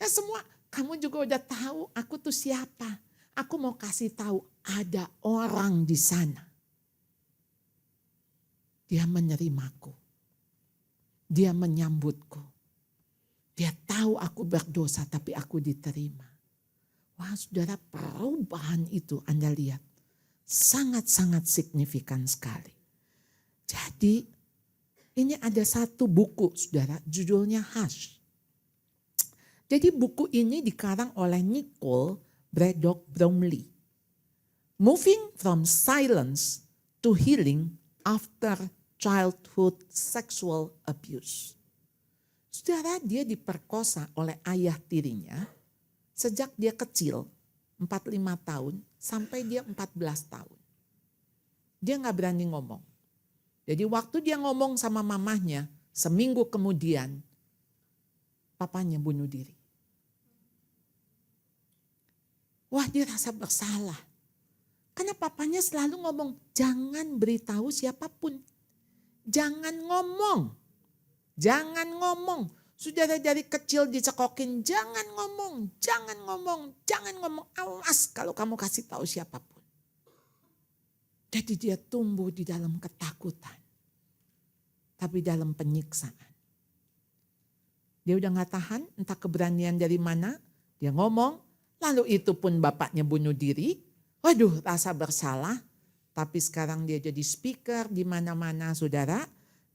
Ya semua, kamu juga udah tahu aku tuh siapa. Aku mau kasih tahu ada orang di sana. Dia menerimaku. Dia menyambutku. Dia tahu aku berdosa tapi aku diterima. Wah saudara, perubahan itu Anda lihat. Sangat-sangat signifikan sekali. Jadi ini ada satu buku saudara, judulnya Hush. Jadi buku ini dikarang oleh Nicole Braddock Bromley. Moving from Silence to Healing After Childhood Sexual Abuse. Saudara, dia diperkosa oleh ayah tirinya sejak dia kecil, 4-5 tahun, sampai dia 14 tahun. Dia gak berani ngomong. Jadi waktu dia ngomong sama mamahnya, seminggu kemudian, papanya bunuh diri. Wah, dia rasa bersalah. Karena papanya selalu ngomong, jangan beritahu siapapun. Jangan ngomong. Jangan ngomong. Saudara dari kecil dicekokin, jangan ngomong, jangan ngomong, jangan ngomong. Awas kalau kamu kasih tahu siapapun. Jadi dia tumbuh di dalam ketakutan. Tapi dalam penyiksaan. Dia udah gak tahan, entah keberanian dari mana. Dia ngomong, lalu itu pun bapaknya bunuh diri. Waduh, rasa bersalah. Tapi sekarang dia jadi speaker di mana-mana saudara.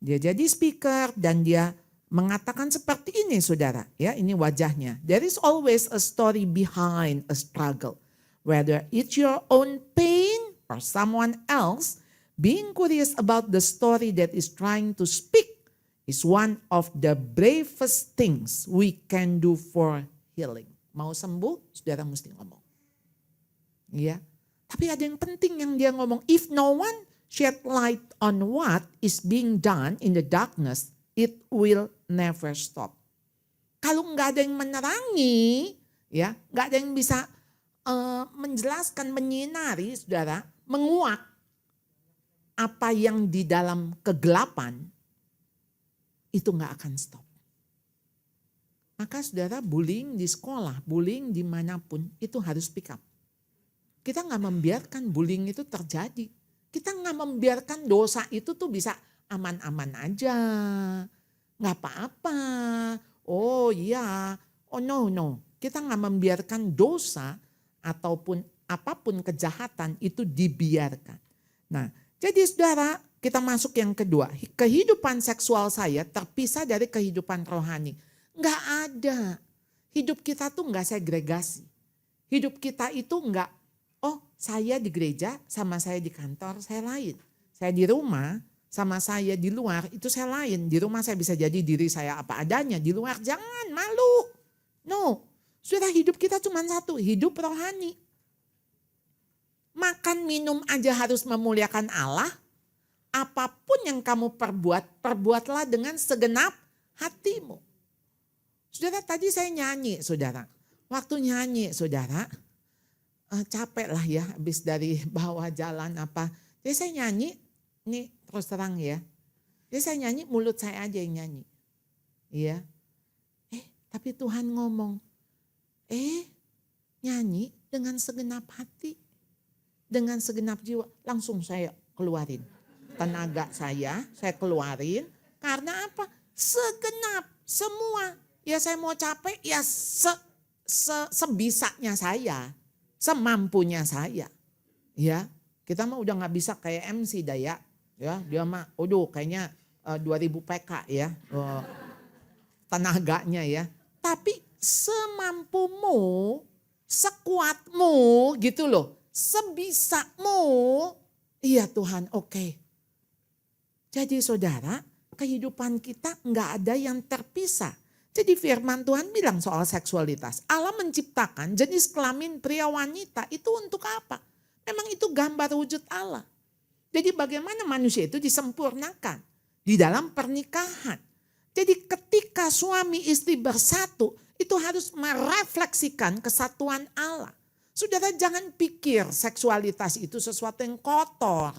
Dia jadi speaker dan dia mengatakan seperti ini saudara, ya ini wajahnya. There is always a story behind a struggle. Whether it's your own pain or someone else, being curious about the story that is trying to speak is one of the bravest things we can do for healing. Mau sembuh, saudara mesti ngomong. Ya, tapi ada yang penting yang dia ngomong. If no one shed light on what is being done in the darkness, it will never stop. Kalau nggak ada yang menerangi, ya, nggak ada yang bisa menjelaskan, menyinari, saudara, menguak apa yang di dalam kegelapan, itu nggak akan stop. Maka saudara, bullying di sekolah, bullying dimanapun, itu harus pick up. Kita nggak membiarkan bullying itu terjadi. Kita nggak membiarkan dosa itu tuh bisa aman-aman aja, nggak apa-apa. Oh iya, oh no. Kita nggak membiarkan dosa ataupun apapun kejahatan itu dibiarkan. Nah, jadi saudara, kita masuk yang kedua. Kehidupan seksual saya terpisah dari kehidupan rohani. Nggak ada. Hidup kita tuh nggak segregasi. Hidup kita itu nggak, oh saya di gereja sama saya di kantor saya lain. Saya di rumah sama saya di luar itu saya lain. Di rumah saya bisa jadi diri saya apa adanya. Di luar jangan malu. No. Sudah hidup kita cuma satu. Hidup rohani. Makan minum aja harus memuliakan Allah. Apapun yang kamu perbuat, perbuatlah dengan segenap hatimu. Saudara, tadi saya nyanyi saudara. Waktu nyanyi saudara, capek lah ya habis dari bawah jalan apa. Jadi saya nyanyi, ini terus terang ya. Jadi saya nyanyi, mulut saya aja yang nyanyi. Iya. Tapi Tuhan ngomong, nyanyi dengan segenap hati. Dengan segenap jiwa. Langsung saya keluarin. Tenaga saya keluarin. Karena apa? Segenap, semua. Ya saya mau capek, ya sebisanya saya. Semampunya saya. Ya, kita mah udah gak bisa kayak MC Daya. Ya, dia mah, kayaknya 2000 PK ya. Tenaganya ya. Tapi semampumu, sekuatmu gitu loh. Sebisamu, iya Tuhan, oke. Jadi saudara, kehidupan kita gak ada yang terpisah. Jadi firman Tuhan bilang soal seksualitas. Allah menciptakan jenis kelamin pria wanita itu untuk apa? Memang itu gambar wujud Allah. Jadi bagaimana manusia itu disempurnakan di dalam pernikahan. Jadi ketika suami istri bersatu itu harus merefleksikan kesatuan Allah. Saudara jangan pikir seksualitas itu sesuatu yang kotor.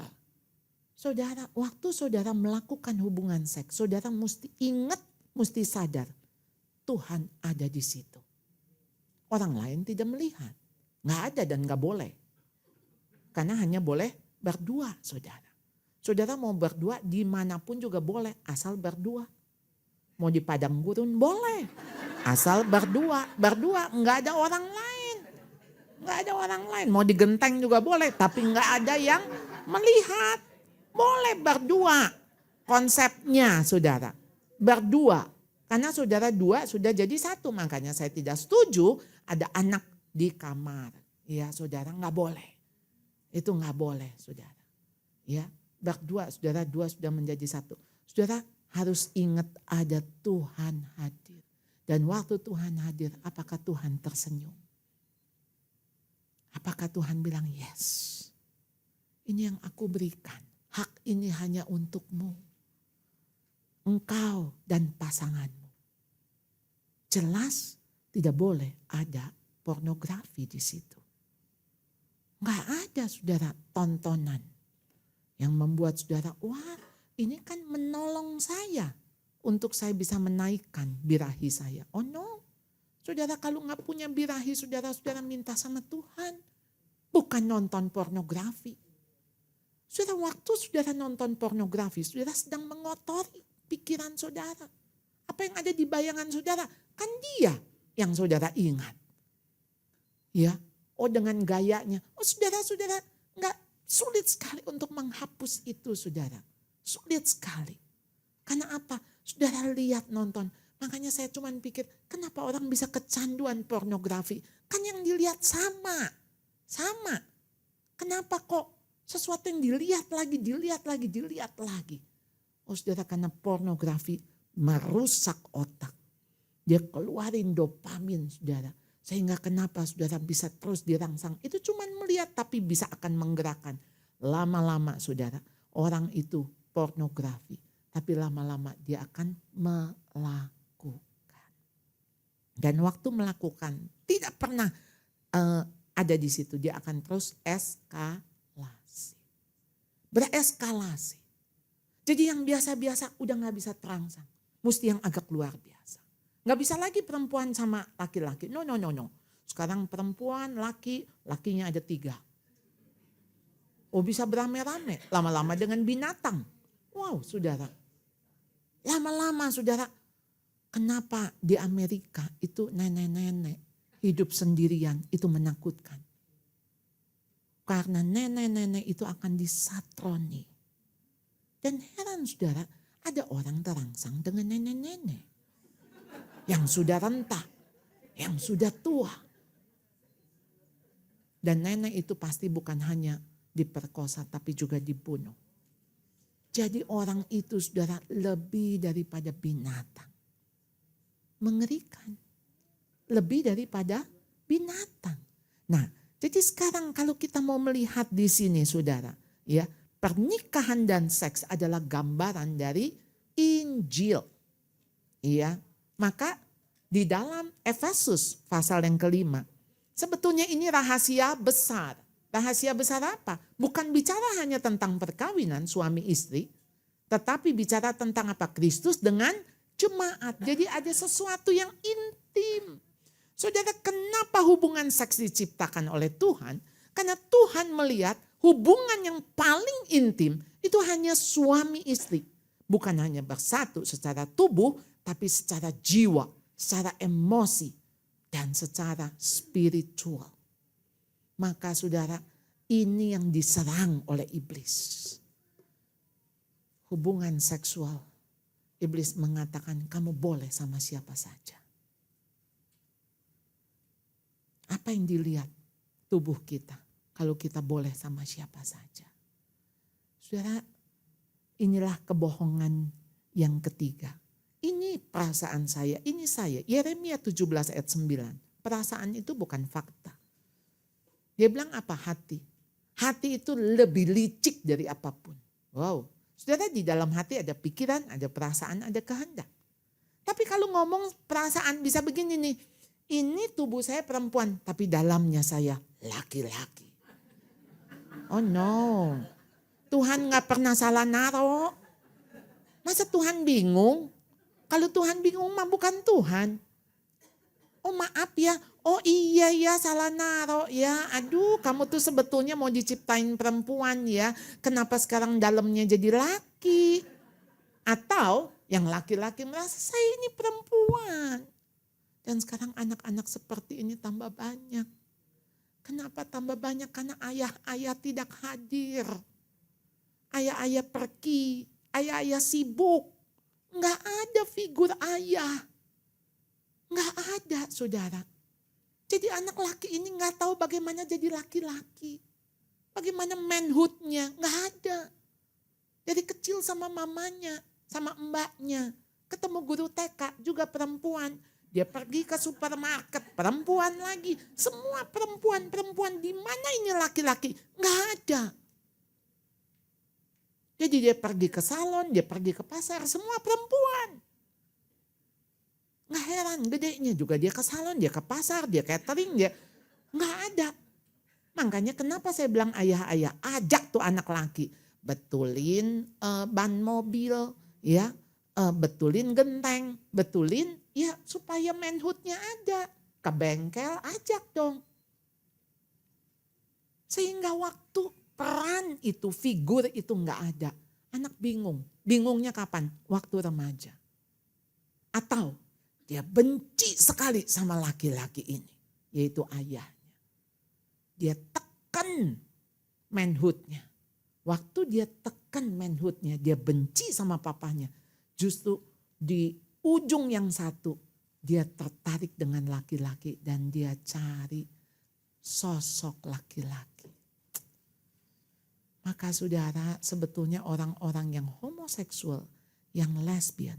Saudara, waktu saudara melakukan hubungan seks, saudara mesti ingat, mesti sadar, Tuhan ada di situ. Orang lain tidak melihat. Nggak ada dan nggak boleh. Karena hanya boleh berdua, saudara. Saudara mau berdua dimanapun juga boleh, asal berdua. Mau di padang gurun boleh, asal berdua. Berdua, nggak ada orang lain. Nggak ada orang lain. Mau di genteng juga boleh, tapi nggak ada yang melihat. Boleh berdua. Konsepnya, saudara. Berdua. Karena saudara dua sudah jadi satu. Makanya saya tidak setuju ada anak di kamar. Ya saudara, nggak boleh. Itu nggak boleh, saudara. Ya, berdua, saudara dua sudah menjadi satu. Saudara harus ingat ada Tuhan hadir. Dan waktu Tuhan hadir, apakah Tuhan tersenyum? Apakah Tuhan bilang, yes, ini yang aku berikan. Hak ini hanya untukmu. Engkau dan pasanganmu. Jelas tidak boleh ada pornografi di situ. Nggak ada saudara tontonan yang membuat saudara, wah ini kan menolong saya untuk saya bisa menaikkan birahi saya. Oh no, saudara kalau nggak punya birahi saudara minta sama Tuhan. Bukan nonton pornografi. Saudara waktu saudara nonton pornografi, saudara sedang mengotori pikiran saudara. Apa yang ada di bayangan saudara, kan dia yang saudara ingat. Ya, oh dengan gayanya, oh saudara-saudara nggak sulit sekali untuk menghapus itu saudara. Sulit sekali. Karena apa? Saudara lihat nonton. Makanya saya cuma pikir, kenapa orang bisa kecanduan pornografi? Kan yang dilihat sama. Sama. Kenapa kok sesuatu yang dilihat lagi. Oh saudara, karena pornografi merusak otak. Dia keluarin dopamin saudara. Sehingga kenapa saudara bisa terus dirangsang. Itu cuma melihat tapi bisa akan menggerakkan. Lama-lama saudara, orang itu pornografi. Tapi lama-lama dia akan melakukan. Dan waktu melakukan tidak pernah ada di situ. Dia akan terus eskalasi. Bereskalasi. Jadi yang biasa-biasa udah gak bisa terangsang. Mesti yang agak luar biasa. Gak bisa lagi perempuan sama laki-laki. No. Sekarang perempuan, lakinya ada 3. Oh bisa beramai-ramai. Lama-lama dengan binatang. Wow saudara. Lama-lama saudara. Kenapa di Amerika itu nenek-nenek hidup sendirian itu menakutkan. Karena nenek-nenek itu akan disatroni. Dan heran saudara, ada orang terangsang dengan nenek-nenek. Yang sudah renta, yang sudah tua. Dan nenek itu pasti bukan hanya diperkosa tapi juga dibunuh. Jadi orang itu saudara lebih daripada binatang. Mengerikan. Lebih daripada binatang. Nah, jadi sekarang kalau kita mau melihat di sini saudara, ya, pernikahan dan seks adalah gambaran dari Injil. Iya, maka di dalam Efesus pasal yang kelima, sebetulnya ini rahasia besar. Rahasia besar apa? Bukan bicara hanya tentang perkawinan suami istri, tetapi bicara tentang apa? Kristus dengan jemaat. Jadi ada sesuatu yang intim. Saudara, kenapa hubungan seks diciptakan oleh Tuhan? Karena Tuhan melihat hubungan yang paling intim itu hanya suami istri. Bukan hanya bersatu secara tubuh, tapi secara jiwa, secara emosi, dan secara spiritual. Maka saudara, ini yang diserang oleh iblis. Hubungan seksual. Iblis mengatakan kamu boleh sama siapa saja. Apa yang dilihat tubuh kita kalau kita boleh sama siapa saja? Saudara, inilah kebohongan yang ketiga. Ini perasaan saya, ini saya. Yeremia 17 ayat 9. Perasaan itu bukan fakta. Dia bilang apa? Hati. Hati itu lebih licik dari apapun. Wow. Saudara, di dalam hati ada pikiran, ada perasaan, ada kehendak. Tapi kalau ngomong perasaan bisa begini nih. Ini tubuh saya perempuan, tapi dalamnya saya laki-laki. Oh no, Tuhan gak pernah salah naruh. Masa Tuhan bingung? Kalau Tuhan bingung mah bukan Tuhan. Oh maaf ya, oh iya ya salah naruh ya. Aduh kamu tuh sebetulnya mau diciptain perempuan ya. Kenapa sekarang dalamnya jadi laki? Atau yang laki-laki merasa saya ini perempuan. Dan sekarang anak-anak seperti ini tambah banyak. Kenapa tambah banyak? Karena ayah-ayah tidak hadir. Ayah-ayah pergi, ayah-ayah sibuk. Nggak ada figur ayah. Nggak ada saudara. Jadi anak laki ini nggak tahu bagaimana jadi laki-laki. Bagaimana manhoodnya, nggak ada. Dari kecil sama mamanya, sama mbaknya. Ketemu guru TK juga perempuan. Dia pergi ke supermarket, perempuan lagi. Semua perempuan, di mana ini laki-laki? Nggak ada. Jadi dia pergi ke salon, dia pergi ke pasar, semua perempuan. Nggak heran, gedenya juga dia ke salon, dia ke pasar, dia catering, dia nggak ada. Makanya kenapa saya bilang ayah-ayah, ajak tuh anak laki. Betulin ban mobil, ya, betulin genteng, betulin ya supaya manhoodnya ada. Ke bengkel ajak dong. Sehingga waktu peran itu, figur itu nggak ada. Anak bingung. Bingungnya kapan? Waktu remaja. Atau dia benci sekali sama laki-laki ini. Yaitu ayahnya. Dia tekan manhoodnya. Waktu dia tekan manhoodnya, dia benci sama papanya. Justru di ujung yang satu, dia tertarik dengan laki-laki dan dia cari sosok laki-laki. Maka saudara, sebetulnya orang-orang yang homoseksual, yang lesbian,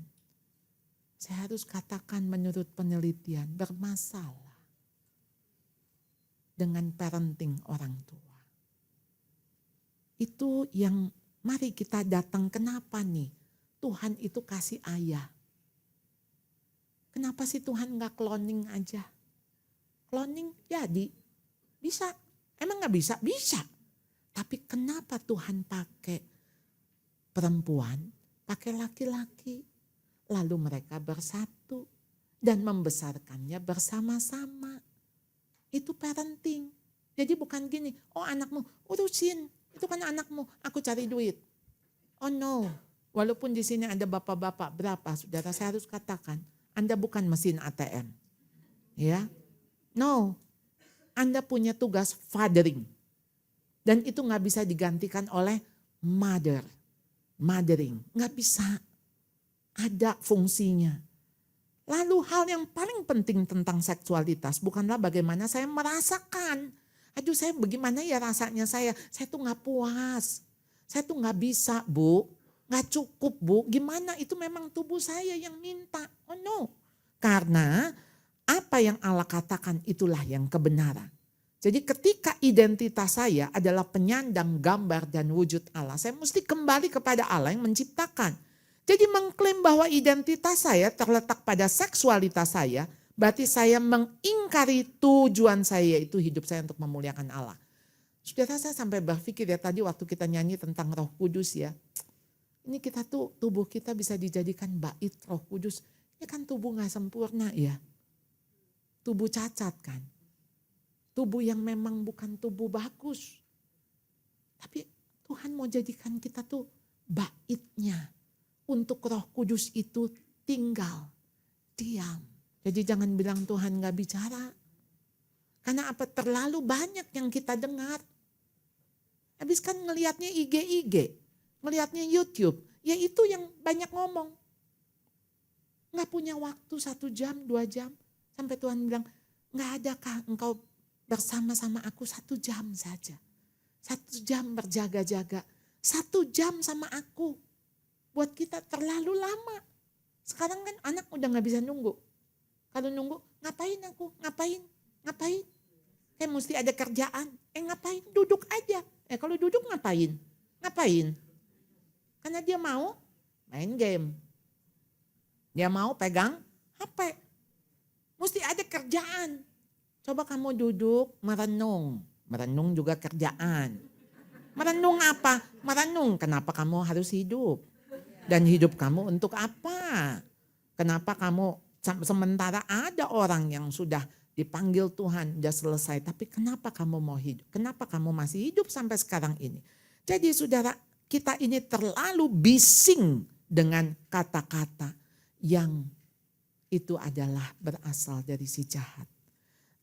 saya harus katakan menurut penelitian bermasalah dengan parenting orang tua. Itu yang mari kita datang, kenapa nih? Tuhan itu kasih ayah. Kenapa sih Tuhan gak cloning aja? Cloning jadi, bisa. Emang gak bisa? Bisa. Tapi kenapa Tuhan pakai perempuan, pakai laki-laki? Lalu mereka bersatu dan membesarkannya bersama-sama. Itu parenting. Jadi bukan gini, oh anakmu urusin, itu kan anakmu, aku cari duit. Oh no, walaupun di sini ada bapak-bapak berapa, saudara, saya harus katakan, Anda bukan mesin ATM. Ya, no, Anda punya tugas fathering. Dan itu gak bisa digantikan oleh mothering. Gak bisa, ada fungsinya. Lalu hal yang paling penting tentang seksualitas bukanlah bagaimana saya merasakan. Aduh saya bagaimana ya rasanya saya tuh gak puas. Saya tuh gak bisa bu, gak cukup bu. Gimana itu memang tubuh saya yang minta. Oh no, karena apa yang Allah katakan itulah yang kebenaran. Jadi ketika identitas saya adalah penyandang gambar dan wujud Allah, saya mesti kembali kepada Allah yang menciptakan. Jadi mengklaim bahwa identitas saya terletak pada seksualitas saya, berarti saya mengingkari tujuan saya, itu hidup saya untuk memuliakan Allah. Saudara, saya sampai berpikir ya tadi waktu kita nyanyi tentang Roh Kudus ya. Ini kita tuh, tubuh kita bisa dijadikan bait Roh Kudus. Ini kan tubuh gak sempurna ya. Tubuh cacat kan. Tubuh yang memang bukan tubuh bagus. Tapi Tuhan mau jadikan kita tuh baitnya. Untuk Roh Kudus itu tinggal, diam. Jadi jangan bilang Tuhan gak bicara. Karena apa? Terlalu banyak yang kita dengar. Habis kan ngelihatnya IG, ngelihatnya YouTube. Ya itu yang banyak ngomong. Gak punya waktu 1 jam, 2 jam. Sampai Tuhan bilang, gak adakah engkau bersama-sama aku 1 jam saja. 1 jam berjaga-jaga. 1 jam sama aku. Buat kita terlalu lama. Sekarang kan anak udah gak bisa nunggu. Kalau nunggu, ngapain aku? Ngapain? Mesti ada kerjaan. Ngapain? Duduk aja. Kalau duduk ngapain? Karena dia mau main game. Dia mau pegang HP. Mesti ada kerjaan. Coba kamu duduk merenung. Merenung juga kerjaan. Merenung apa? Merenung kenapa kamu harus hidup. Dan hidup kamu untuk apa? Kenapa kamu sementara ada orang yang sudah dipanggil Tuhan, sudah selesai. Tapi kenapa kamu mau hidup? Kenapa kamu masih hidup sampai sekarang ini? Jadi saudara, kita ini terlalu bising dengan kata-kata yang itu adalah berasal dari si jahat.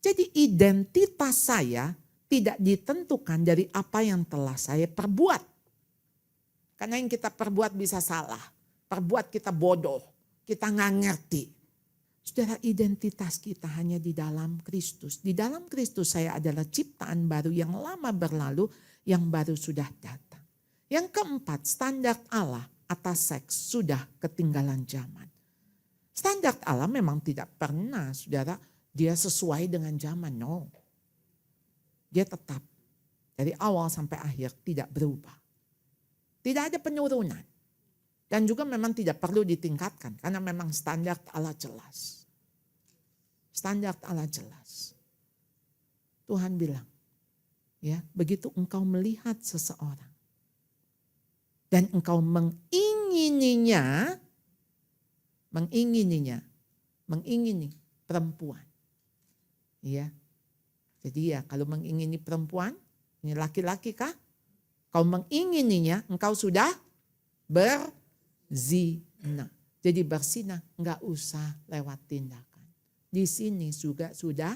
Jadi identitas saya tidak ditentukan dari apa yang telah saya perbuat. Karena yang kita perbuat bisa salah. Perbuat kita bodoh. Kita nggak ngerti. Saudara, identitas kita hanya di dalam Kristus. Di dalam Kristus saya adalah ciptaan baru, yang lama berlalu, yang baru sudah datang. Yang keempat, standar Allah atas seks sudah ketinggalan zaman. Standar Allah memang tidak pernah, saudara, dia sesuai dengan zaman. No. Dia tetap dari awal sampai akhir tidak berubah. Tidak ada penurunan. Dan juga memang tidak perlu ditingkatkan karena memang standar Allah jelas. Standar Allah jelas. Tuhan bilang, ya, begitu engkau melihat seseorang dan engkau mengingini perempuan. Ya. Jadi ya, kalau mengingini perempuan, ini laki-laki kah? Kau mengingininya, engkau sudah berzina. Jadi berzina enggak usah lewat tindakan. Di sini juga sudah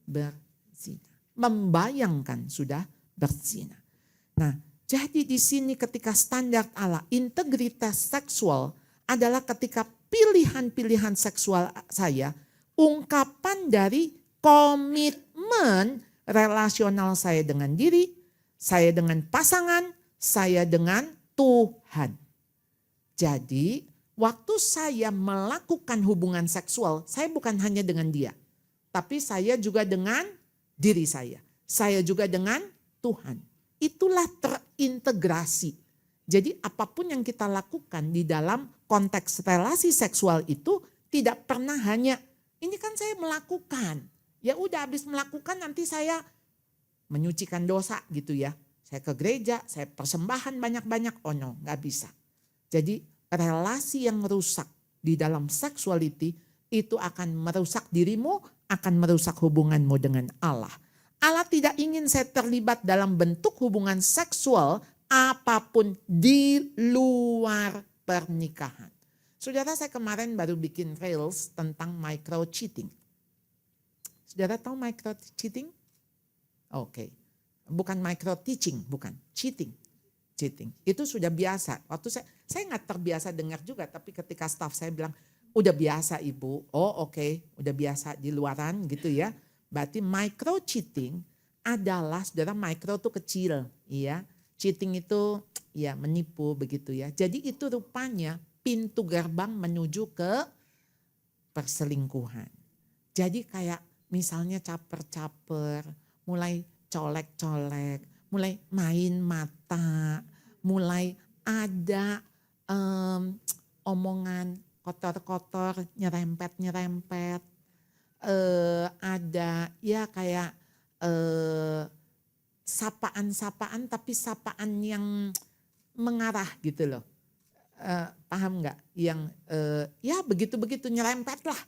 berzina. Membayangkan sudah berzina. Nah, jadi di sini ketika standar Allah, integritas seksual adalah ketika pilihan-pilihan seksual saya, ungkapan dari komitmen relasional saya dengan diri, saya dengan pasangan, saya dengan Tuhan. Jadi waktu saya melakukan hubungan seksual, saya bukan hanya dengan dia. Tapi saya juga dengan diri saya. Saya juga dengan Tuhan. Itulah terintegrasi. Jadi apapun yang kita lakukan di dalam konteks relasi seksual itu tidak pernah hanya, ini kan saya melakukan. Ya udah habis melakukan nanti saya menyucikan dosa gitu ya. Saya ke gereja, saya persembahan banyak-banyak. Oh no, gak bisa. Jadi relasi yang rusak di dalam sexuality itu akan merusak dirimu, akan merusak hubunganmu dengan Allah. Allah tidak ingin saya terlibat dalam bentuk hubungan seksual apapun di luar pernikahan. Saudara, saya kemarin baru bikin reels tentang micro cheating. Saudara tahu micro cheating? Oke. Bukan micro teaching, bukan cheating. Cheating. Itu sudah biasa. Waktu saya nggak terbiasa dengar juga, tapi ketika staff saya bilang, udah biasa ibu. Oh oke, udah biasa di luaran gitu ya. Berarti micro cheating adalah, saudara, micro itu kecil, iya. Cheating itu ya menipu begitu ya. Jadi itu rupanya pintu gerbang menuju ke perselingkuhan. Jadi kayak misalnya caper-caper, mulai colek-colek, mulai main mata, mulai ada omongan kotor-kotor, nyerempet-nyerempet, ada ya kayak sapaan-sapaan tapi sapaan yang mengarah gitu loh. Paham nggak? Yang ya begitu-begitu nyerempet lah.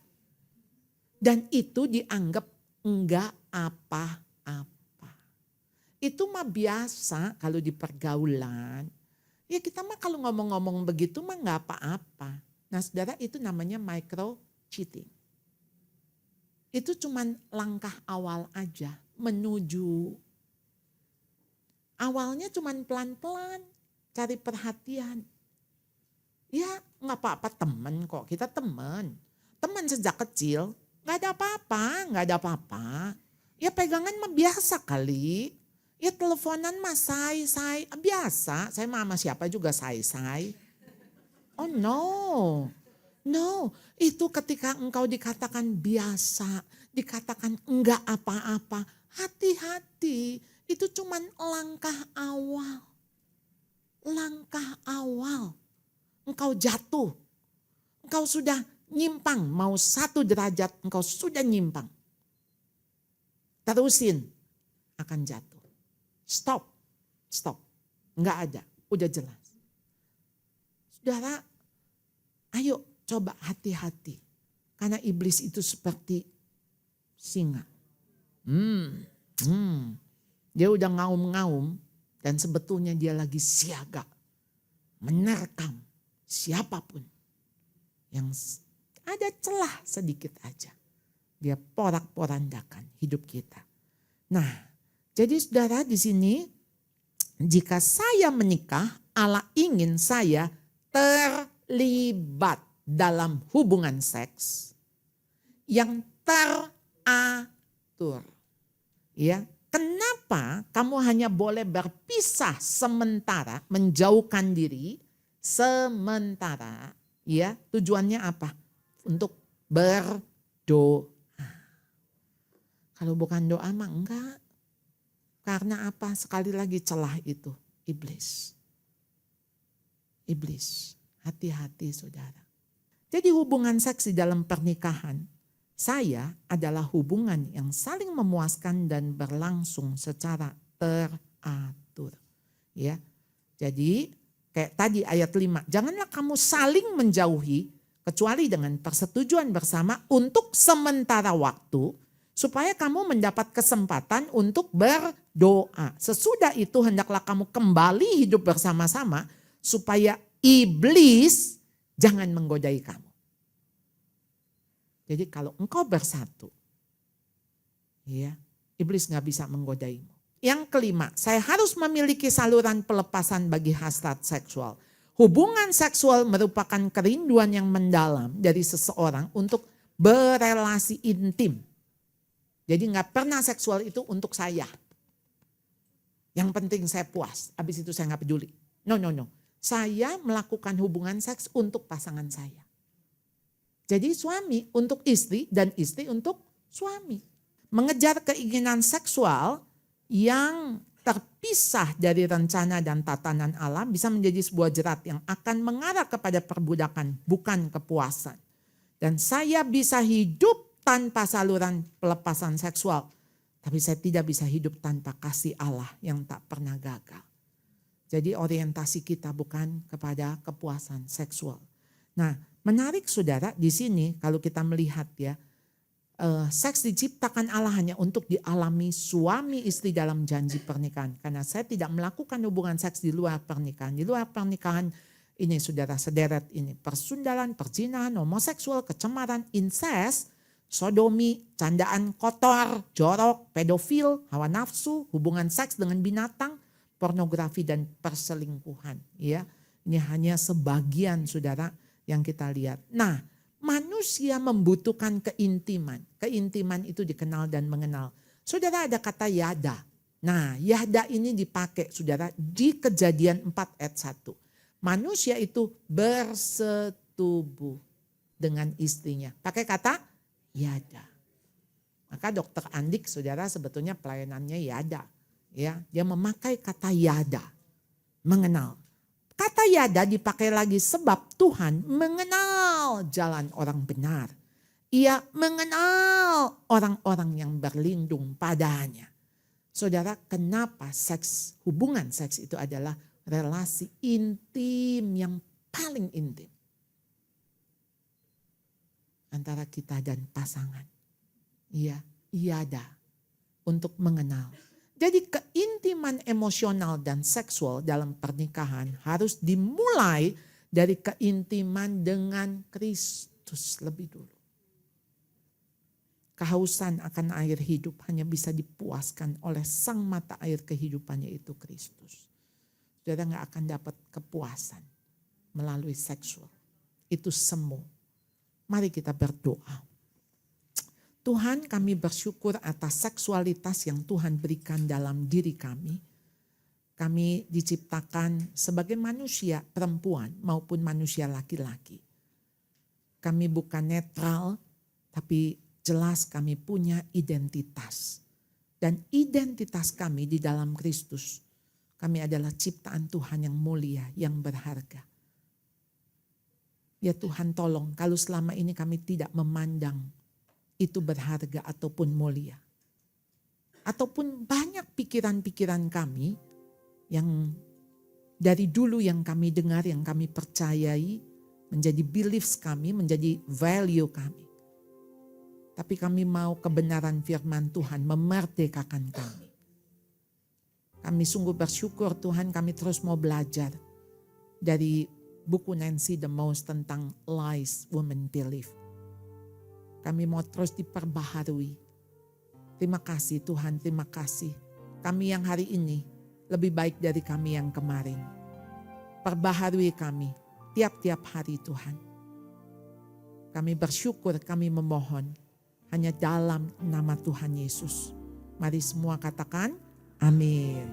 Dan itu dianggap enggak apa-apa. Itu mah biasa kalau di pergaulan. Ya kita mah kalau ngomong-ngomong begitu mah enggak apa-apa. Nah saudara, itu namanya micro cheating. Itu cuman langkah awal aja menuju. Awalnya cuman pelan-pelan cari perhatian. Ya enggak apa-apa, temen kok, kita temen. Temen sejak kecil, enggak ada apa-apa, enggak ada apa-apa. Ya pegangan mah biasa kali. Ya teleponan mah say, biasa. Saya mah sama siapa juga say. Oh no, itu ketika engkau dikatakan biasa, dikatakan enggak apa-apa, hati-hati. Itu cuman langkah awal. Langkah awal. Engkau jatuh, engkau sudah nyimpang, mau 1 derajat engkau sudah nyimpang. Terusin, akan jatuh. Stop. Enggak ada, udah jelas. Saudara, ayo coba hati-hati. Karena iblis itu seperti singa. Dia udah ngaum-ngaum dan sebetulnya dia lagi siaga. Menerkam siapapun yang ada celah sedikit aja. Dia porak-porandakan hidup kita. Nah, jadi saudara di sini, jika saya menikah, Allah ingin saya terlibat dalam hubungan seks yang teratur. Ya, kenapa kamu hanya boleh berpisah sementara, menjauhkan diri sementara? Ya, tujuannya apa? Untuk berdoa. Kalau bukan doa mah enggak. Karena apa? Sekali lagi celah itu iblis. Iblis, hati-hati saudara. Jadi hubungan seks di dalam pernikahan saya adalah hubungan yang saling memuaskan dan berlangsung secara teratur. Ya. Jadi kayak tadi ayat 5, janganlah kamu saling menjauhi kecuali dengan persetujuan bersama untuk sementara waktu supaya kamu mendapat kesempatan untuk berdoa. Sesudah itu hendaklah kamu kembali hidup bersama-sama supaya iblis jangan menggodai kamu. Jadi kalau engkau bersatu, ya, iblis gak bisa menggodaimu. Yang kelima, saya harus memiliki saluran pelepasan bagi hasrat seksual. Hubungan seksual merupakan kerinduan yang mendalam dari seseorang untuk berelasi intim. Jadi gak pernah seksual itu untuk saya. Yang penting saya puas, habis itu saya gak peduli. No. Saya melakukan hubungan seks untuk pasangan saya. Jadi suami untuk istri dan istri untuk suami. Mengejar keinginan seksual yang terpisah dari rencana dan tatanan Allah bisa menjadi sebuah jerat yang akan mengarah kepada perbudakan, bukan kepuasan. Dan saya bisa hidup tanpa saluran pelepasan seksual. Tapi saya tidak bisa hidup tanpa kasih Allah yang tak pernah gagal. Jadi orientasi kita bukan kepada kepuasan seksual. Nah, menarik saudara di sini kalau kita melihat ya, seks diciptakan Allah hanya untuk dialami suami istri dalam janji pernikahan. Karena saya tidak melakukan hubungan seks di luar pernikahan. Di luar pernikahan ini saudara sederet ini. Persundalan, perzinahan, homoseksual, kecemaran, incest, sodomi, candaan kotor, jorok, pedofil, hawa nafsu, hubungan seks dengan binatang, pornografi dan perselingkuhan. Ya, ini hanya sebagian saudara yang kita lihat. Nah, manusia membutuhkan keintiman. Keintiman itu dikenal dan mengenal. Saudara ada kata yada. Nah, yada ini dipakai saudara di Kejadian 4 ayat 1. Manusia itu bersetubuh dengan istrinya. Pakai kata yada. Maka dokter Andik saudara sebetulnya pelayanannya yada. Ya, dia memakai kata yada. Mengenal. Kata yada dipakai lagi sebab Tuhan mengenal jalan orang benar. Ia mengenal orang-orang yang berlindung padanya. Saudara, kenapa hubungan seks itu adalah relasi intim yang paling intim antara kita dan pasangan. Iya, yada untuk mengenal. Jadi keintiman emosional dan seksual dalam pernikahan harus dimulai dari keintiman dengan Kristus lebih dulu. Kehausan akan air hidup hanya bisa dipuaskan oleh sang mata air kehidupannya itu Kristus. Saudara gak akan dapat kepuasan melalui seksual. Itu semu. Mari kita berdoa. Tuhan, kami bersyukur atas seksualitas yang Tuhan berikan dalam diri kami. Kami diciptakan sebagai manusia perempuan maupun manusia laki-laki. Kami bukan netral, tapi jelas kami punya identitas. Dan identitas kami di dalam Kristus. Kami adalah ciptaan Tuhan yang mulia, yang berharga. Ya Tuhan, tolong kalau selama ini kami tidak memandang itu berharga ataupun mulia. ataupun banyak pikiran-pikiran kami yang dari dulu yang kami dengar, yang kami percayai, menjadi beliefs kami, menjadi value kami. Tapi kami mau kebenaran firman Tuhan memerdekakan kami. Kami sungguh bersyukur Tuhan, kami terus mau belajar dari buku Nancy DeMoss tentang lies women believe. Kami mau terus diperbaharui. Terima kasih Tuhan, terima kasih. Kami yang hari ini lebih baik dari kami yang kemarin. Perbaharui kami tiap-tiap hari Tuhan. Kami bersyukur, kami memohon hanya dalam nama Tuhan Yesus. Mari semua katakan amin.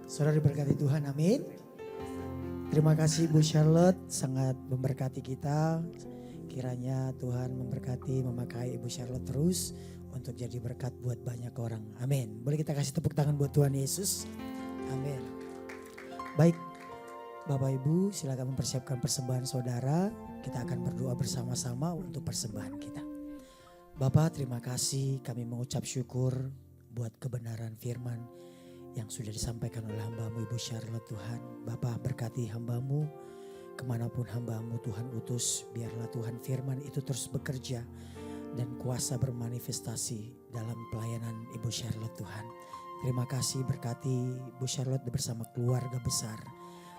Saudara diberkati Tuhan, amin. Terima kasih Bu Charlotte, sangat memberkati kita. Kiranya Tuhan memberkati, memakai Ibu Charlotte terus untuk jadi berkat buat banyak orang. Amin. Boleh kita kasih tepuk tangan buat Tuhan Yesus. Amin. Baik, Bapak Ibu silakan mempersiapkan persembahan saudara. Kita akan berdoa bersama-sama untuk persembahan kita. Bapak, terima kasih, kami mengucap syukur buat kebenaran firman yang sudah disampaikan oleh hamba-Mu Ibu Charlotte Tuhan. Bapak berkati hamba-Mu, kemanapun hamba-Mu Tuhan utus, biarlah Tuhan firman itu terus bekerja dan kuasa bermanifestasi dalam pelayanan Ibu Charlotte Tuhan. Terima kasih, berkati Ibu Charlotte bersama keluarga besar.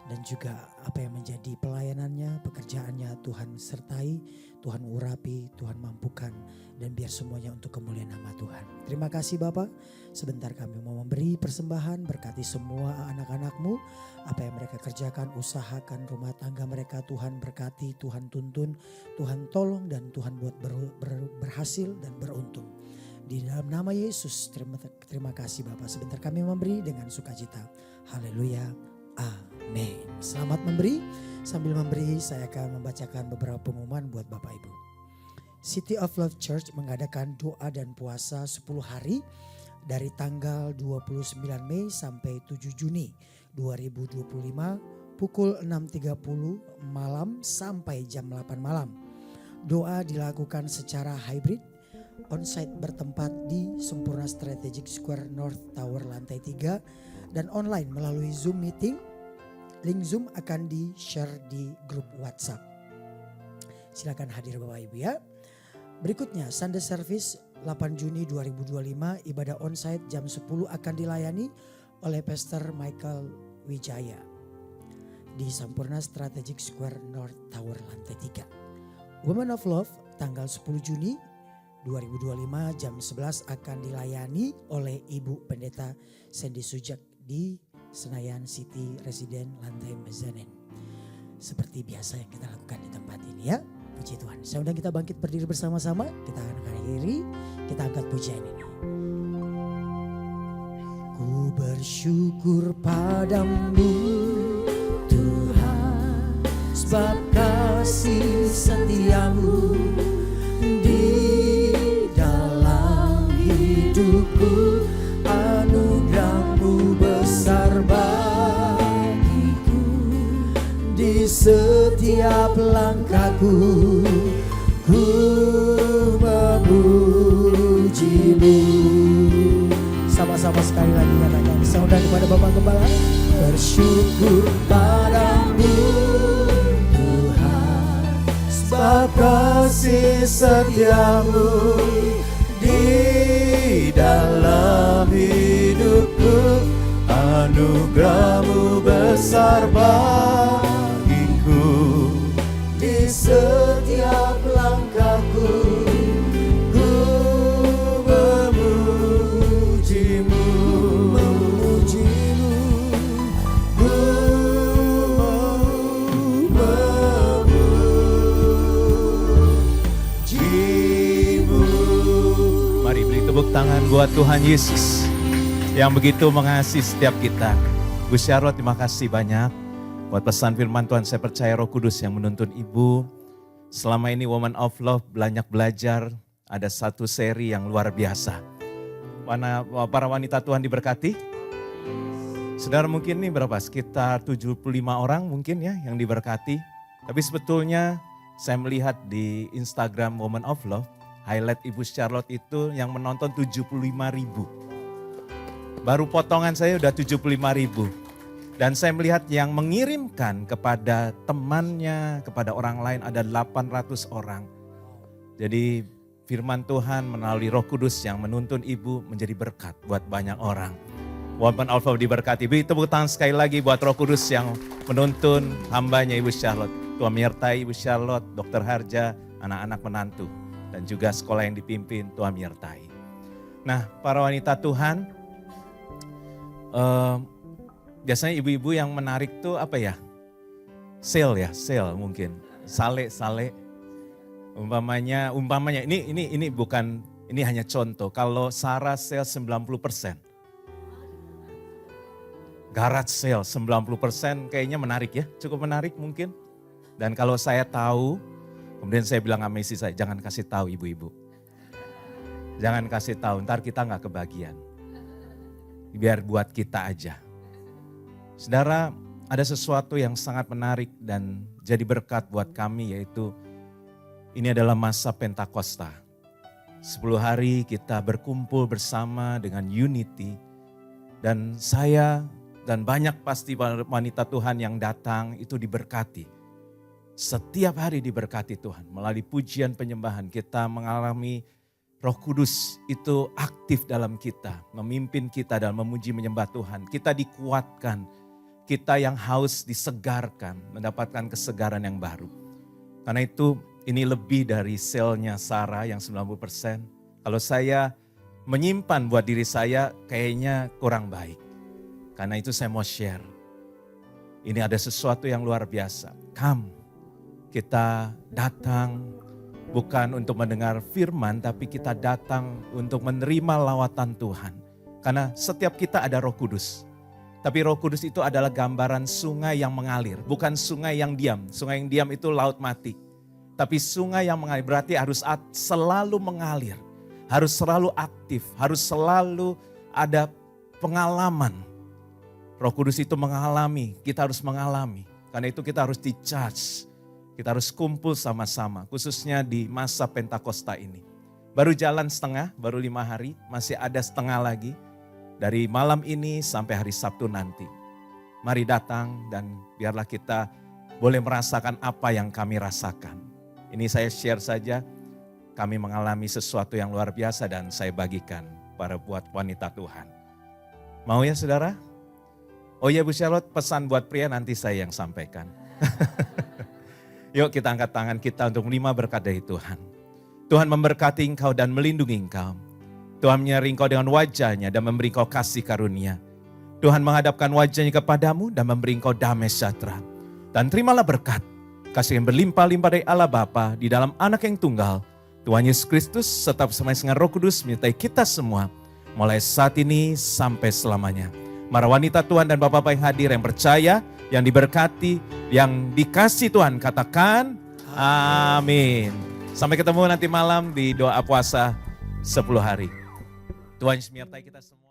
Dan juga apa yang menjadi pelayanannya, pekerjaannya Tuhan sertai, Tuhan urapi, Tuhan mampukan. Dan biar semuanya untuk kemuliaan nama Tuhan. Terima kasih Bapak, sebentar kami mau memberi persembahan, berkati semua anak-anak-Mu. Apa yang mereka kerjakan, usahakan rumah tangga mereka, Tuhan berkati, Tuhan tuntun, Tuhan tolong dan Tuhan buat berhasil dan beruntung. Di dalam nama Yesus, terima kasih Bapak. Sebentar kami memberi dengan sukacita. Haleluya. Amin. Selamat memberi. Sambil memberi saya akan membacakan beberapa pengumuman buat Bapak Ibu. City of Love Church mengadakan doa dan puasa 10 hari dari tanggal 29 Mei sampai 7 Juni 2025 pukul 6.30 malam sampai jam 8 malam. Doa dilakukan secara hybrid, on-site bertempat di Sempurna Strategic Square North Tower lantai 3 dan online melalui Zoom meeting. Link Zoom akan di-share di grup WhatsApp. Silakan hadir Bapak Ibu ya. Berikutnya Sunday Service 8 Juni 2025 ibadah onsite jam 10 akan dilayani oleh Pastor Michael Wijaya di Sampurna Strategic Square North Tower lantai 3. Women of Love tanggal 10 Juni 2025 jam 11 akan dilayani oleh Ibu Pendeta Sandy Sujak di Senayan City Resident lantai mezzanine. Seperti biasa yang kita lakukan di tempat ini ya. Puji Tuhan. Saya undang kita bangkit berdiri bersama-sama. Kita akan akhiri. Kita angkat pujian ini. Ku bersyukur padamu Tuhan, sebab kasih setiamu di dalam hidupku. Anugerahmu besar bagiku, di setiap langkahku ku memujimu. Sama-sama sekali lagi katakan, saudara kepada Bapak Gembala. Bersyukur padamu Tuhan, sebab kasih setiamu di dalam hidupku. Anugerahmu besar bagiku, di setiap langkahku ku memujimu, memujimu, ku memujimu. Mari beri tepuk tangan buat Tuhan Yesus yang begitu mengasihi setiap kita. Bu Charlotte, terima kasih banyak buat pesan firman Tuhan. Saya percaya Roh Kudus yang menuntun Ibu. Selama ini Woman of Love banyak belajar, ada satu seri yang luar biasa. Para wanita Tuhan diberkati. Saudara mungkin ini berapa? Sekitar 75 orang mungkin ya yang diberkati. Tapi sebetulnya saya melihat di Instagram Woman of Love, highlight Ibu Charlotte itu yang menonton 75.000. Baru potongan saya udah 75.000. Dan saya melihat yang mengirimkan kepada temannya, kepada orang lain ada 800 orang. Jadi firman Tuhan melalui Roh Kudus yang menuntun Ibu menjadi berkat buat banyak orang. Walaupun Alfa diberkati. Beri tepuk tangan sekali lagi buat Roh Kudus yang menuntun hambanya Ibu Charlotte. Tuhan menyertai Ibu Charlotte, Dr. Harja, anak-anak menantu. Dan juga sekolah yang dipimpin, Tuhan menyertai. Nah, para wanita Tuhan, biasanya ibu-ibu yang menarik tuh apa ya? Sale mungkin. Sale. Umpamanya ini bukan, ini hanya contoh. Kalau Sarah sale 90%. Garage sale 90% kayaknya menarik ya, cukup menarik mungkin. Dan kalau saya tahu, kemudian saya bilang sama istri saya, jangan kasih tahu ibu-ibu. Jangan kasih tahu, ntar kita nggak kebagian. Biar buat kita aja. Saudara, ada sesuatu yang sangat menarik dan jadi berkat buat kami, yaitu ini adalah masa Pentakosta. 10 hari kita berkumpul bersama dengan unity. Dan saya dan banyak pasti wanita Tuhan yang datang itu diberkati. Setiap hari diberkati Tuhan. Melalui pujian penyembahan kita mengalami Roh Kudus itu aktif dalam kita. Memimpin kita dalam memuji menyembah Tuhan. Kita dikuatkan. Kita yang haus disegarkan. Mendapatkan kesegaran yang baru. Karena itu ini lebih dari selnya Sarah yang 90%. Kalau saya menyimpan buat diri saya kayaknya kurang baik. Karena itu saya mau share. Ini ada sesuatu yang luar biasa. Kita datang bukan untuk mendengar firman, tapi kita datang untuk menerima lawatan Tuhan. Karena setiap kita ada Roh Kudus. Tapi Roh Kudus itu adalah gambaran sungai yang mengalir, bukan sungai yang diam. Sungai yang diam itu laut mati. Tapi sungai yang mengalir berarti harus selalu mengalir. Harus selalu aktif, harus selalu ada pengalaman. Roh Kudus itu mengalami, kita harus mengalami. Karena itu kita harus di-charge. Kita harus kumpul sama-sama, khususnya di masa Pentakosta ini. Baru jalan setengah, baru 5 hari, masih ada setengah lagi. Dari malam ini sampai hari Sabtu nanti. Mari datang dan biarlah kita boleh merasakan apa yang kami rasakan. Ini saya share saja, kami mengalami sesuatu yang luar biasa dan saya bagikan buat wanita Tuhan. Mau ya saudara? Oh ya Bu Charlotte, pesan buat pria nanti saya yang sampaikan. Yuk kita angkat tangan kita untuk menerima berkat dari Tuhan. Tuhan memberkati engkau dan melindungi engkau. Tuhan menyeri engkau dengan wajahnya dan memberi engkau kasih karunia. Tuhan menghadapkan wajahnya kepadamu dan memberi engkau damai sejahtera. Dan terimalah berkat, kasih yang berlimpah-limpah dari Allah Bapa di dalam Anak yang tunggal, Tuhan Yesus Kristus serta bersama dengan Roh Kudus menyertai kita semua mulai saat ini sampai selamanya. Para wanita Tuhan dan Bapak-Bapak yang hadir yang percaya, yang diberkati, yang dikasih Tuhan, katakan amin. Sampai ketemu nanti malam di doa puasa 10 hari. Tuhan Yesus menyertai kita semua.